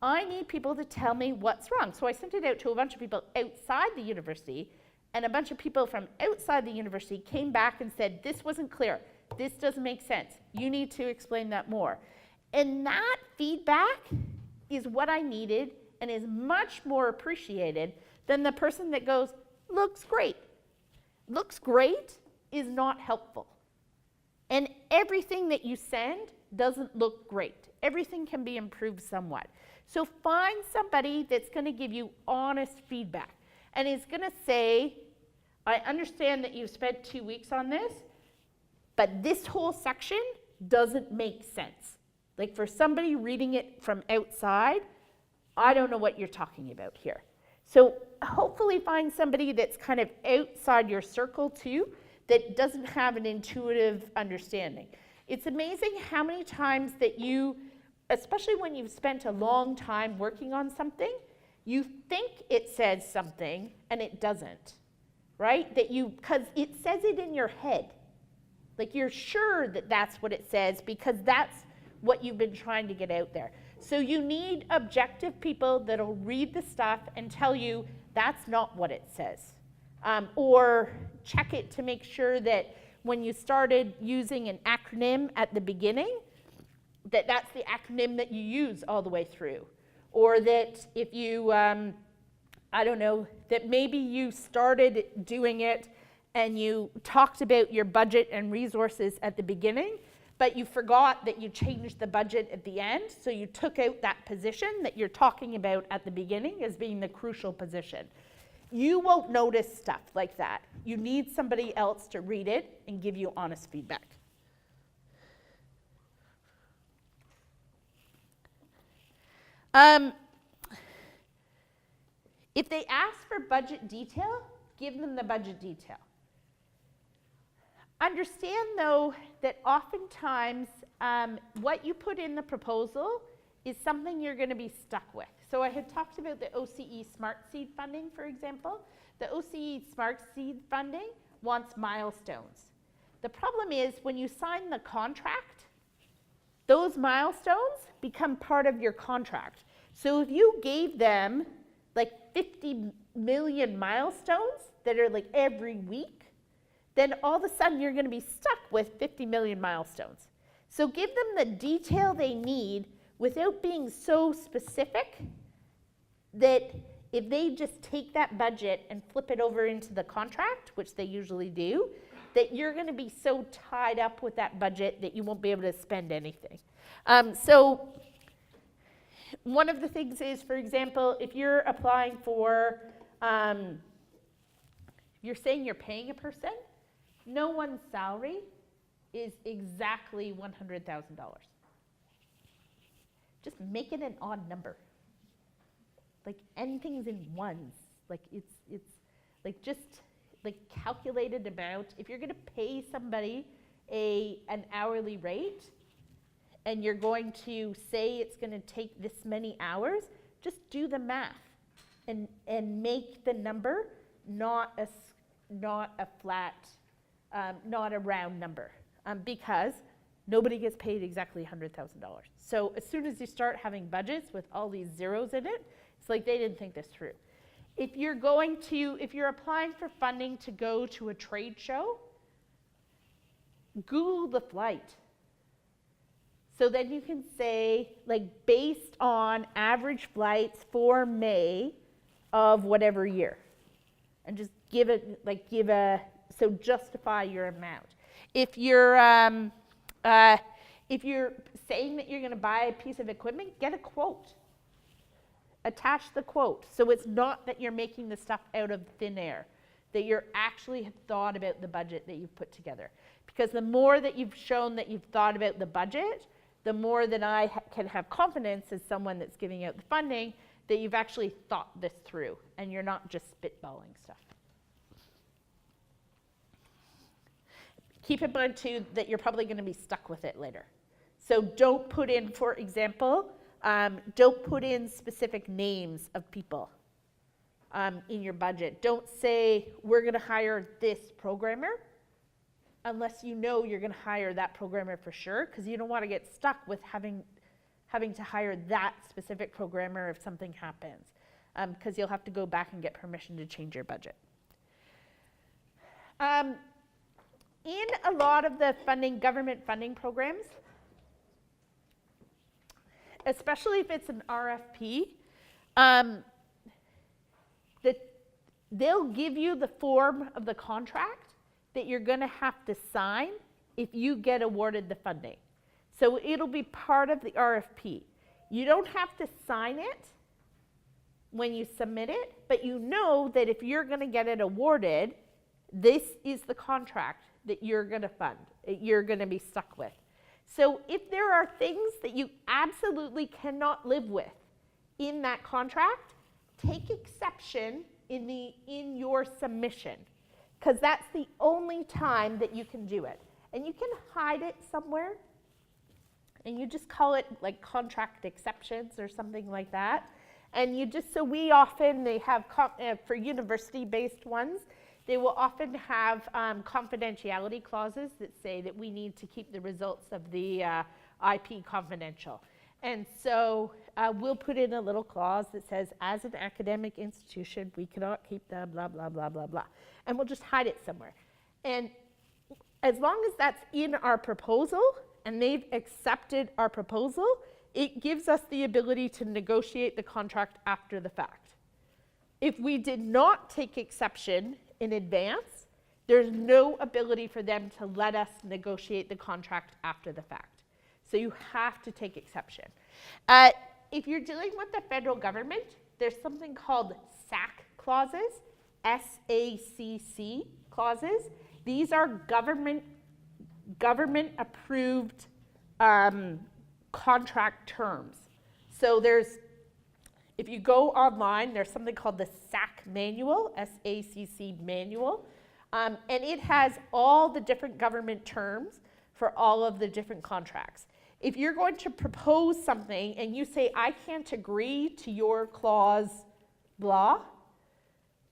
[SPEAKER 1] I need people to tell me what's wrong. So I sent it out to a bunch of people outside the university, and a bunch of people from outside the university came back and said, this wasn't clear, this doesn't make sense, you need to explain that more. And that feedback is what I needed and is much more appreciated than the person that goes, looks great. Looks great is not helpful. And everything that you send doesn't look great. Everything can be improved somewhat. So find somebody that's going to give you honest feedback and is going to say, I understand that you've spent 2 weeks on this, but this whole section doesn't make sense. Like for somebody reading it from outside, I don't know what you're talking about here. So hopefully find somebody that's kind of outside your circle too, that doesn't have an intuitive understanding. It's amazing how many times that you, especially when you've spent a long time working on something, you think it says something and it doesn't, right? Because it says it in your head. Like you're sure that that's what it says because that's what you've been trying to get out there. So you need objective people that'll read the stuff and tell you that's not what it says. Or check it to make sure that when you started using an acronym at the beginning, that that's the acronym that you use all the way through. Or that if you, I don't know, that maybe you started doing it and you talked about your budget and resources at the beginning, but you forgot that you changed the budget at the end, so you took out that position that you're talking about at the beginning as being the crucial position. You won't notice stuff like that. You need somebody else to read it and give you honest feedback. If they ask for budget detail, give them the budget detail. Understand, though, that oftentimes what you put in the proposal is something you're going to be stuck with. So I had talked about the OCE Smart Seed funding, for example. The OCE Smart Seed funding wants milestones. The problem is when you sign the contract, those milestones become part of your contract. So if you gave them like 50 million milestones that are like every week, then all of a sudden you're going to be stuck with 50 million milestones. So give them the detail they need without being so specific that if they just take that budget and flip it over into the contract, which they usually do, that you're going to be so tied up with that budget that you won't be able to spend anything. So one of the things is, for example, if you're applying for, you're saying you're paying a person, no one's salary is exactly $100,000. Just make it an odd number. Like anything's in ones. Like it's like just like calculated amount. If you're going to pay somebody an hourly rate, and you're going to say it's going to take this many hours, just do the math and make the number not a flat, not a round number, because nobody gets paid exactly $100,000. So as soon as you start having budgets with all these zeros in it, it's like they didn't think this through. If you're applying for funding to go to a trade show, Google the flight. So then you can say, like, based on average flights for May of whatever year. And just so justify your amount. If you're saying that you're going to buy a piece of equipment, get a quote. Attach the quote. So it's not that you're making the stuff out of thin air, that you actually have thought about the budget that you've put together. Because the more that you've shown that you've thought about the budget, the more that I can have confidence as someone that's giving out the funding that you've actually thought this through and you're not just spitballing stuff. Keep in mind too that you're probably going to be stuck with it later. So don't put in, for example, don't put in specific names of people in your budget. Don't say we're going to hire this programmer unless you know you're going to hire that programmer for sure, because you don't want to get stuck with having to hire that specific programmer if something happens, because you'll have to go back and get permission to change your budget. In a lot of the government funding programs, especially if it's an RFP, they'll give you the form of the contract that you're going to have to sign if you get awarded the funding. So it'll be part of the RFP. You don't have to sign it when you submit it, but you know that if you're going to get it awarded, this is the contract that you're going to fund, you're going to be stuck with. So if there are things that you absolutely cannot live with in that contract, take exception in your submission, because that's the only time that you can do it. And you can hide it somewhere, and you just call it like contract exceptions or something like that. And you just, so we often, they have, for university-based ones, they will often have confidentiality clauses that say that we need to keep the results of the IP confidential. And so we'll put in a little clause that says, as an academic institution, we cannot keep the blah, blah, blah, blah, blah. And we'll just hide it somewhere. And as long as that's in our proposal, and they've accepted our proposal, it gives us the ability to negotiate the contract after the fact. If we did not take exception in advance, there's no ability for them to let us negotiate the contract after the fact. So you have to take exception. If you're dealing with the federal government, there's something called SACC clauses, S-A-C-C clauses. These are government approved contract terms. So if you go online, there's something called the SACC manual, S-A-C-C manual, and it has all the different government terms for all of the different contracts. If you're going to propose something and you say, I can't agree to your clause blah,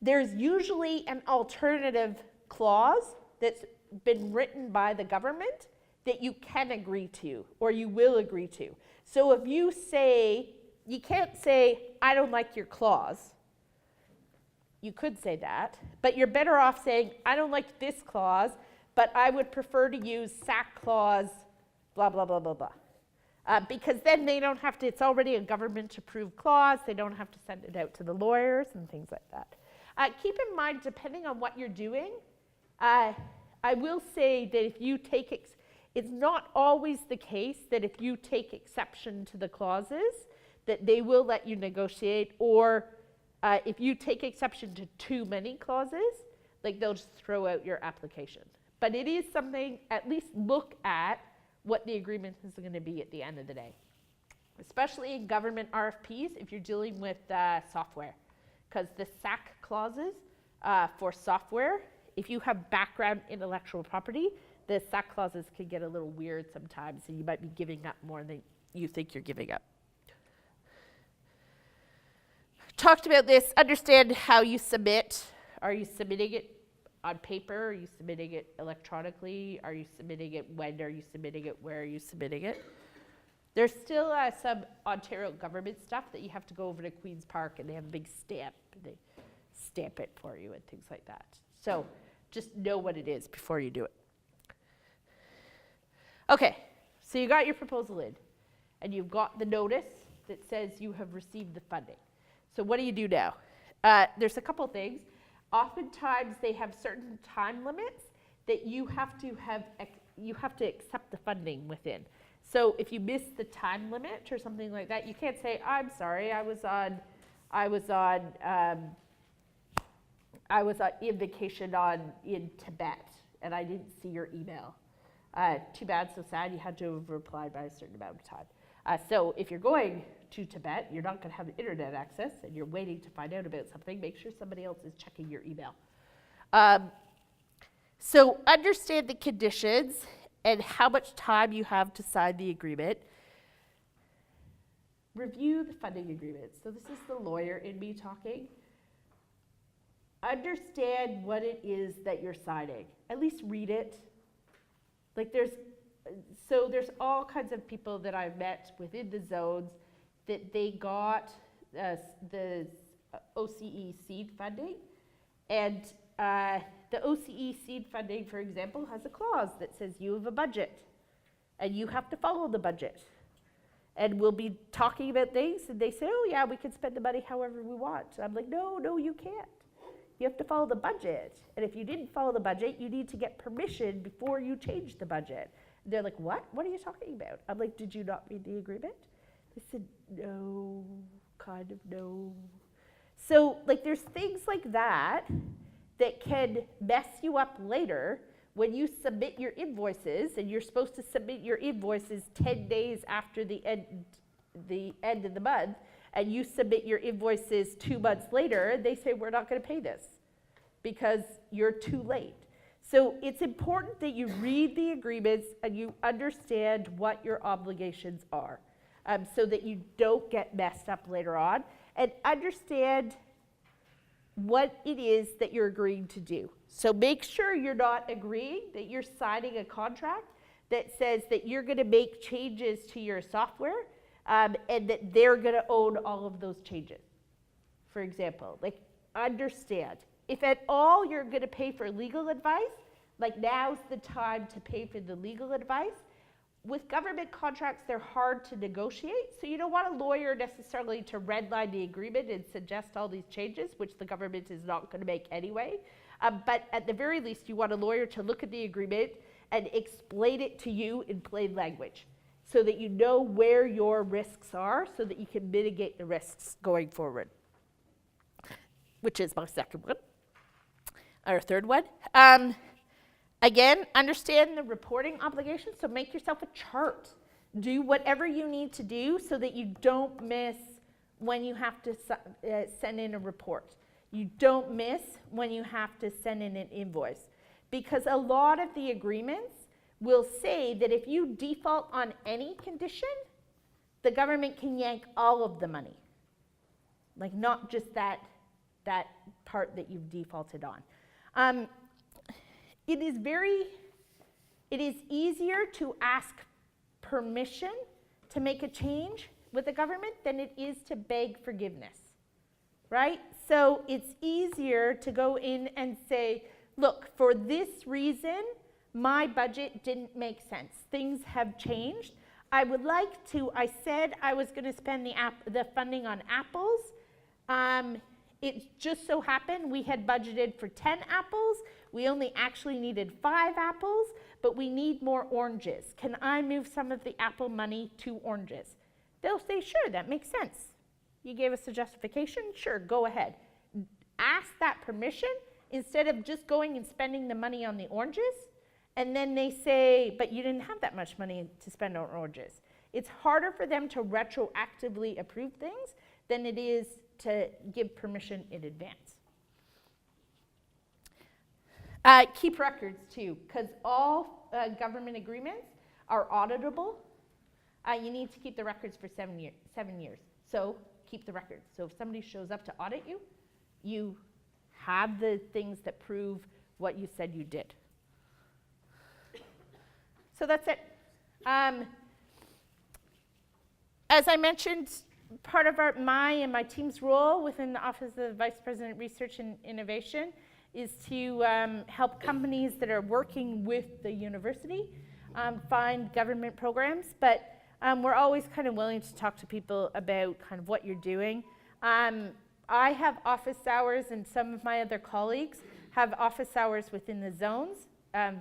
[SPEAKER 1] there's usually an alternative clause that's been written by the government that you can agree to or you will agree to. So if you say, you can't say, I don't like your clause. You could say that, but you're better off saying, I don't like this clause, but I would prefer to use SACC clause, blah, blah, blah, blah, blah. Because then they don't have to, it's already a government-approved clause, they don't have to send it out to the lawyers and things like that. Keep in mind, depending on what you're doing, I will say that if you take, it's not always the case that if you take exception to the clauses, that they will let you negotiate, or if you take exception to too many clauses, like they'll just throw out your application. But it is something, at least look at what the agreement is going to be at the end of the day. Especially in government RFPs if you're dealing with software. Because the SACC clauses for software, if you have background intellectual property, the SACC clauses can get a little weird sometimes, and you might be giving up more than you think you're giving up. Talked about this, understand how you submit. Are you submitting it on paper? Are you submitting it electronically? Are you submitting it when? Are you submitting it where? Are you submitting it? There's still some Ontario government stuff that you have to go over to Queen's Park and they have a big stamp and they stamp it for you and things like that. So just know what it is before you do it. Okay, so you got your proposal in and you've got the notice that says you have received the funding. So what do you do now? There's a couple things. Oftentimes they have certain time limits that you have to accept the funding within. So if you miss the time limit or something like that, you can't say, I'm sorry, I was on in vacation in Tibet and I didn't see your email. Too bad, so sad, you had to have replied by a certain amount of time. So if you're going to Tibet, you're not going to have internet access and you're waiting to find out about something, make sure somebody else is checking your email. So understand the conditions and how much time you have to sign the agreement. Review the funding agreement. So this is the lawyer in me talking. Understand what it is that you're signing. At least read it. Like there's all kinds of people that I've met within the zones that they got the OCE seed funding. And the OCE seed funding, for example, has a clause that says you have a budget and you have to follow the budget. And we'll be talking about things and they say, oh yeah, we can spend the money however we want. And I'm like, no, you can't. You have to follow the budget. And if you didn't follow the budget, you need to get permission before you change the budget. And they're like, what? What are you talking about? I'm like, did you not read the agreement? They said, no, kind of no. So like there's things like that that can mess you up later when you submit your invoices, and you're supposed to submit your invoices 10 days after the end of the month, and you submit your invoices 2 months later, they say, we're not going to pay this because you're too late. So it's important that you read the agreements and you understand what your obligations are, so that you don't get messed up later on, and understand what it is that you're agreeing to do. So make sure you're not agreeing that you're signing a contract that says that you're going to make changes to your software, and that they're going to own all of those changes. For example, like, understand, if at all you're going to pay for legal advice, like, now's the time to pay for the legal advice. With government contracts, they're hard to negotiate, so you don't want a lawyer necessarily to redline the agreement and suggest all these changes, which the government is not going to make anyway. But at the very least, you want a lawyer to look at the agreement and explain it to you in plain language, so that you know where your risks are, so that you can mitigate the risks going forward, which is my second one, or third one. Again, understand the reporting obligations, so make yourself a chart. Do whatever you need to do so that you don't miss when you have to send in a report. You don't miss when you have to send in an invoice. Because a lot of the agreements will say that if you default on any condition, the government can yank all of the money. Like, not just that part that you've defaulted on. It is easier to ask permission to make a change with the government than it is to beg forgiveness, right? So it's easier to go in and say, look, for this reason, my budget didn't make sense. Things have changed. I said I was going to spend the funding on apples. It just so happened we had budgeted for 10 apples. We only actually needed 5 apples, but we need more oranges. Can I move some of the apple money to oranges? They'll say, sure, that makes sense. You gave us a justification? Sure, go ahead. Ask that permission instead of just going and spending the money on the oranges, and then they say, but you didn't have that much money to spend on oranges. It's harder for them to retroactively approve things than it is to give permission in advance. Keep records too, because all government agreements are auditable. You need to keep the records for 7 years. So keep the records. So if somebody shows up to audit you, you have the things that prove what you said you did. So that's it. As I mentioned, part of my and my team's role within the Office of Vice President Research and Innovation is to help companies that are working with the university find government programs, but we're always kind of willing to talk to people about kind of what you're doing. I have office hours, and some of my other colleagues have office hours within the zones,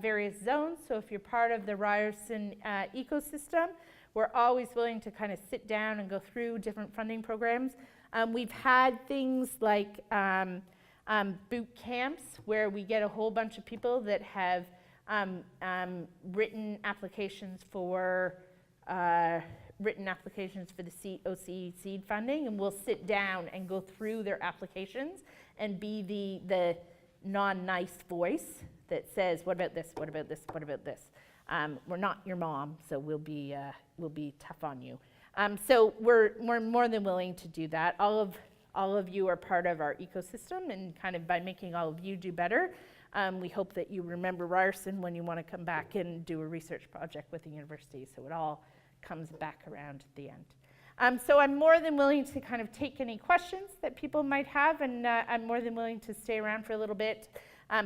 [SPEAKER 1] various zones. So if you're part of the Ryerson ecosystem, we're always willing to kind of sit down and go through different funding programs. We've had things like boot camps where we get a whole bunch of people that have written applications for the OCE seed funding, and we'll sit down and go through their applications and be the non-nice voice that says, what about this, what about this, what about this? We're not your mom, so we'll be tough on you. So we're more than willing to do that. All of you are part of our ecosystem, and kind of by making all of you do better, we hope that you remember Ryerson when you want to come back and do a research project with the university, so it all comes back around at the end. So I'm more than willing to kind of take any questions that people might have, and I'm more than willing to stay around for a little bit.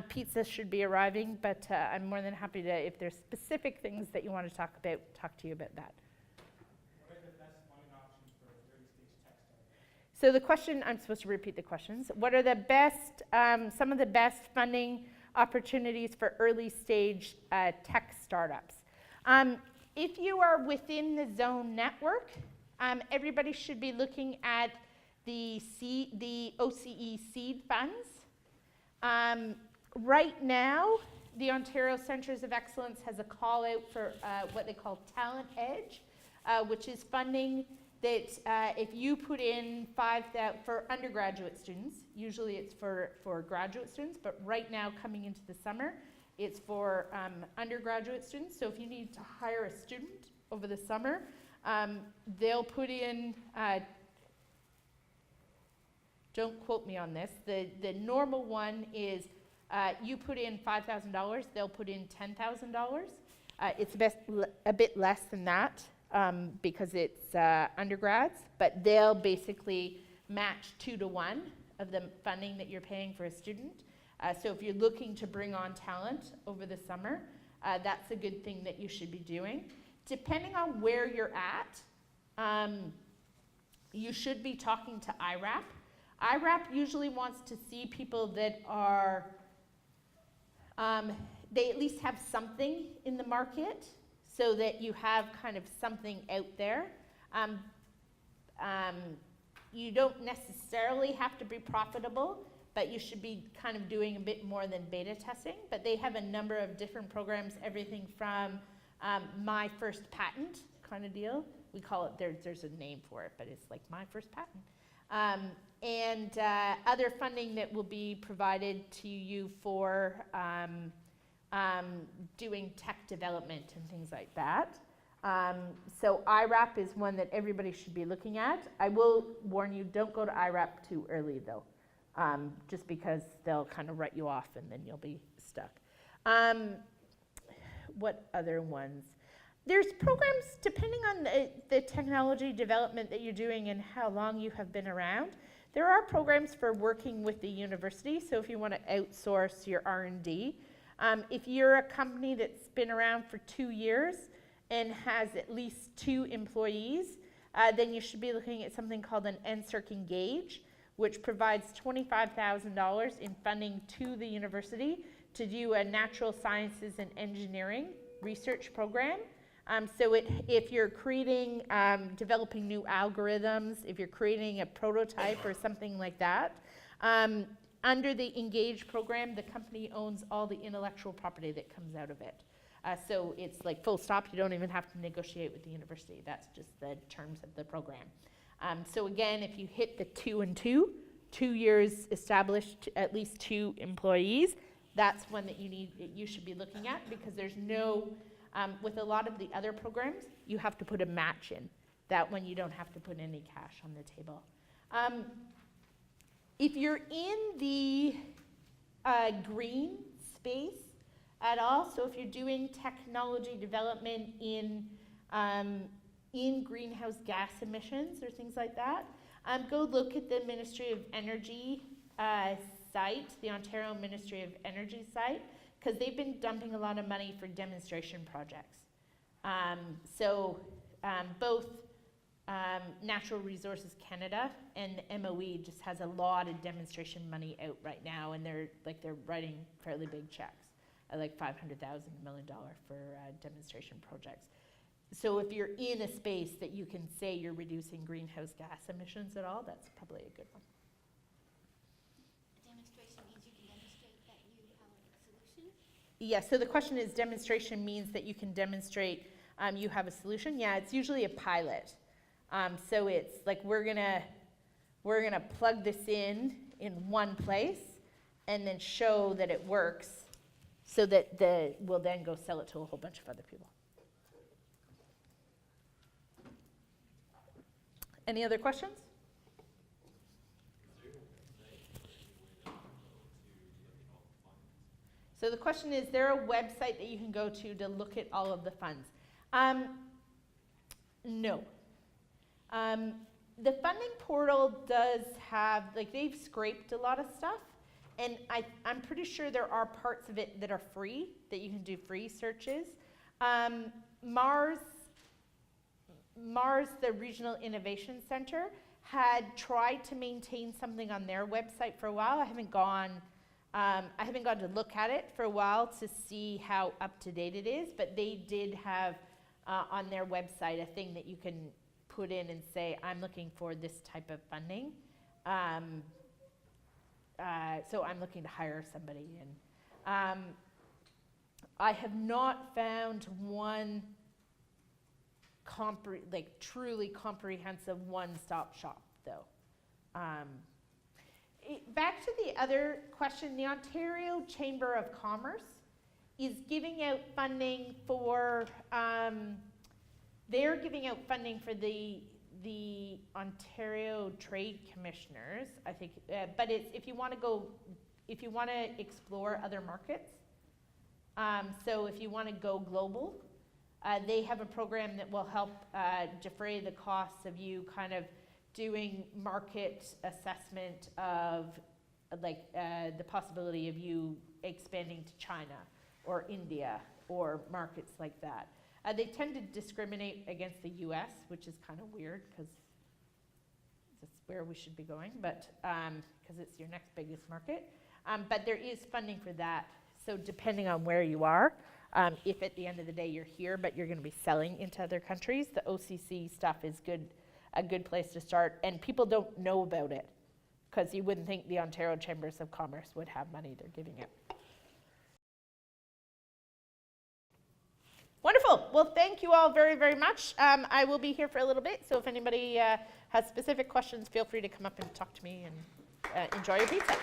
[SPEAKER 1] Pizza should be arriving, but I'm more than happy to, if there's specific things that you want to talk to you about that.
[SPEAKER 8] What are the best funding options for early-stage tech startups?
[SPEAKER 1] So the question, I'm supposed to repeat the questions. What are the best, some of the best funding opportunities for early-stage tech startups? If you are within the zone network, everybody should be looking at the OCE seed funds. Right now, the Ontario Centres of Excellence has a call out for what they call Talent Edge, which is funding that if you put in for undergraduate students, usually it's for graduate students, but right now coming into the summer, it's for undergraduate students. So if you need to hire a student over the summer, they'll put in, don't quote me on this, the normal one is you put in $5,000, they'll put in $10,000. It's a bit less than that because it's undergrads, but they'll basically match 2 to 1 of the funding that you're paying for a student. So if you're looking to bring on talent over the summer, that's a good thing that you should be doing. Depending on where you're at, you should be talking to IRAP. IRAP usually wants to see people that are, they at least have something in the market so that you have kind of something out there. You don't necessarily have to be profitable, but you should be kind of doing a bit more than beta testing. But they have a number of different programs, everything from My First Patent kind of deal. We call it, there's a name for it, but it's like My First Patent. And other funding that will be provided to you for doing tech development and things like that. So IRAP is one that everybody should be looking at. I will warn you, don't go to IRAP too early though, just because they'll kind of write you off and then you'll be stuck. What other ones? There's programs, depending on the technology development that you're doing and how long you have been around, there are programs for working with the university. So if you want to outsource your R&D, if you're a company that's been around for 2 years and has at least 2 employees, then you should be looking at something called an NSERC Engage, which provides $25,000 in funding to the university to do a natural sciences and engineering research program. So if you're creating, developing new algorithms, if you're creating a prototype or something like that, under the Engage program, the company owns all the intellectual property that comes out of it. So it's like full stop, you don't even have to negotiate with the university. That's just the terms of the program. So again, if you hit the 2 and 2, 2 years established, at least 2 employees, that's one that you should be looking at, because there's no, with a lot of the other programs, you have to put a match in. That one you don't have to put any cash on the table. If you're in the green space at all, so if you're doing technology development in greenhouse gas emissions or things like that, go look at the Ministry of Energy site, the Ontario Ministry of Energy site, because they've been dumping a lot of money for demonstration projects. Both Natural Resources Canada and MOE just has a lot of demonstration money out right now, and they're writing fairly big checks, like $500,000, $1 million for demonstration projects. So if you're in a space that you can say you're reducing greenhouse gas emissions at all, that's probably a good one.
[SPEAKER 7] A demonstration means you can demonstrate that you have a solution?
[SPEAKER 1] Yeah, so the question is, demonstration means that you can demonstrate you have a solution. Yeah, it's usually a pilot. So it's like we're gonna plug this in one place and then show that it works, so that we'll then go sell it to a whole bunch of other people. Any other questions? So the question is there a website that you can go to look at all of the funds? No. The funding portal does have, like, they've scraped a lot of stuff, and I'm pretty sure there are parts of it that are free, that you can do free searches. Mars, the Regional Innovation Center, had tried to maintain something on their website for a while. I haven't gone to look at it for a while to see how up to date it is, but they did have on their website a thing that you can put in and say, I'm looking for this type of funding. so I'm looking to hire somebody. And I have not found one truly comprehensive one-stop shop, though. Back to the other question, the Ontario Chamber of Commerce is giving out funding for, they're giving out funding for the Ontario Trade Commissioners, I think, but it's if you want to explore other markets. So if you want to go global, they have a program that will help defray the costs of you kind of doing market assessment of the possibility of you expanding to China or India or markets like that. They tend to discriminate against the US, which is kind of weird because that's where we should be going, but because it's your next biggest market. But there is funding for that. So depending on where you are, if at the end of the day you're here, but you're going to be selling into other countries, the OCC stuff is a good place to start. And people don't know about it because you wouldn't think the Ontario Chambers of Commerce would have money they're giving it. Wonderful. Well, thank you all very, very much. I will be here for a little bit, so if anybody has specific questions, feel free to come up and talk to me, and enjoy your pizza.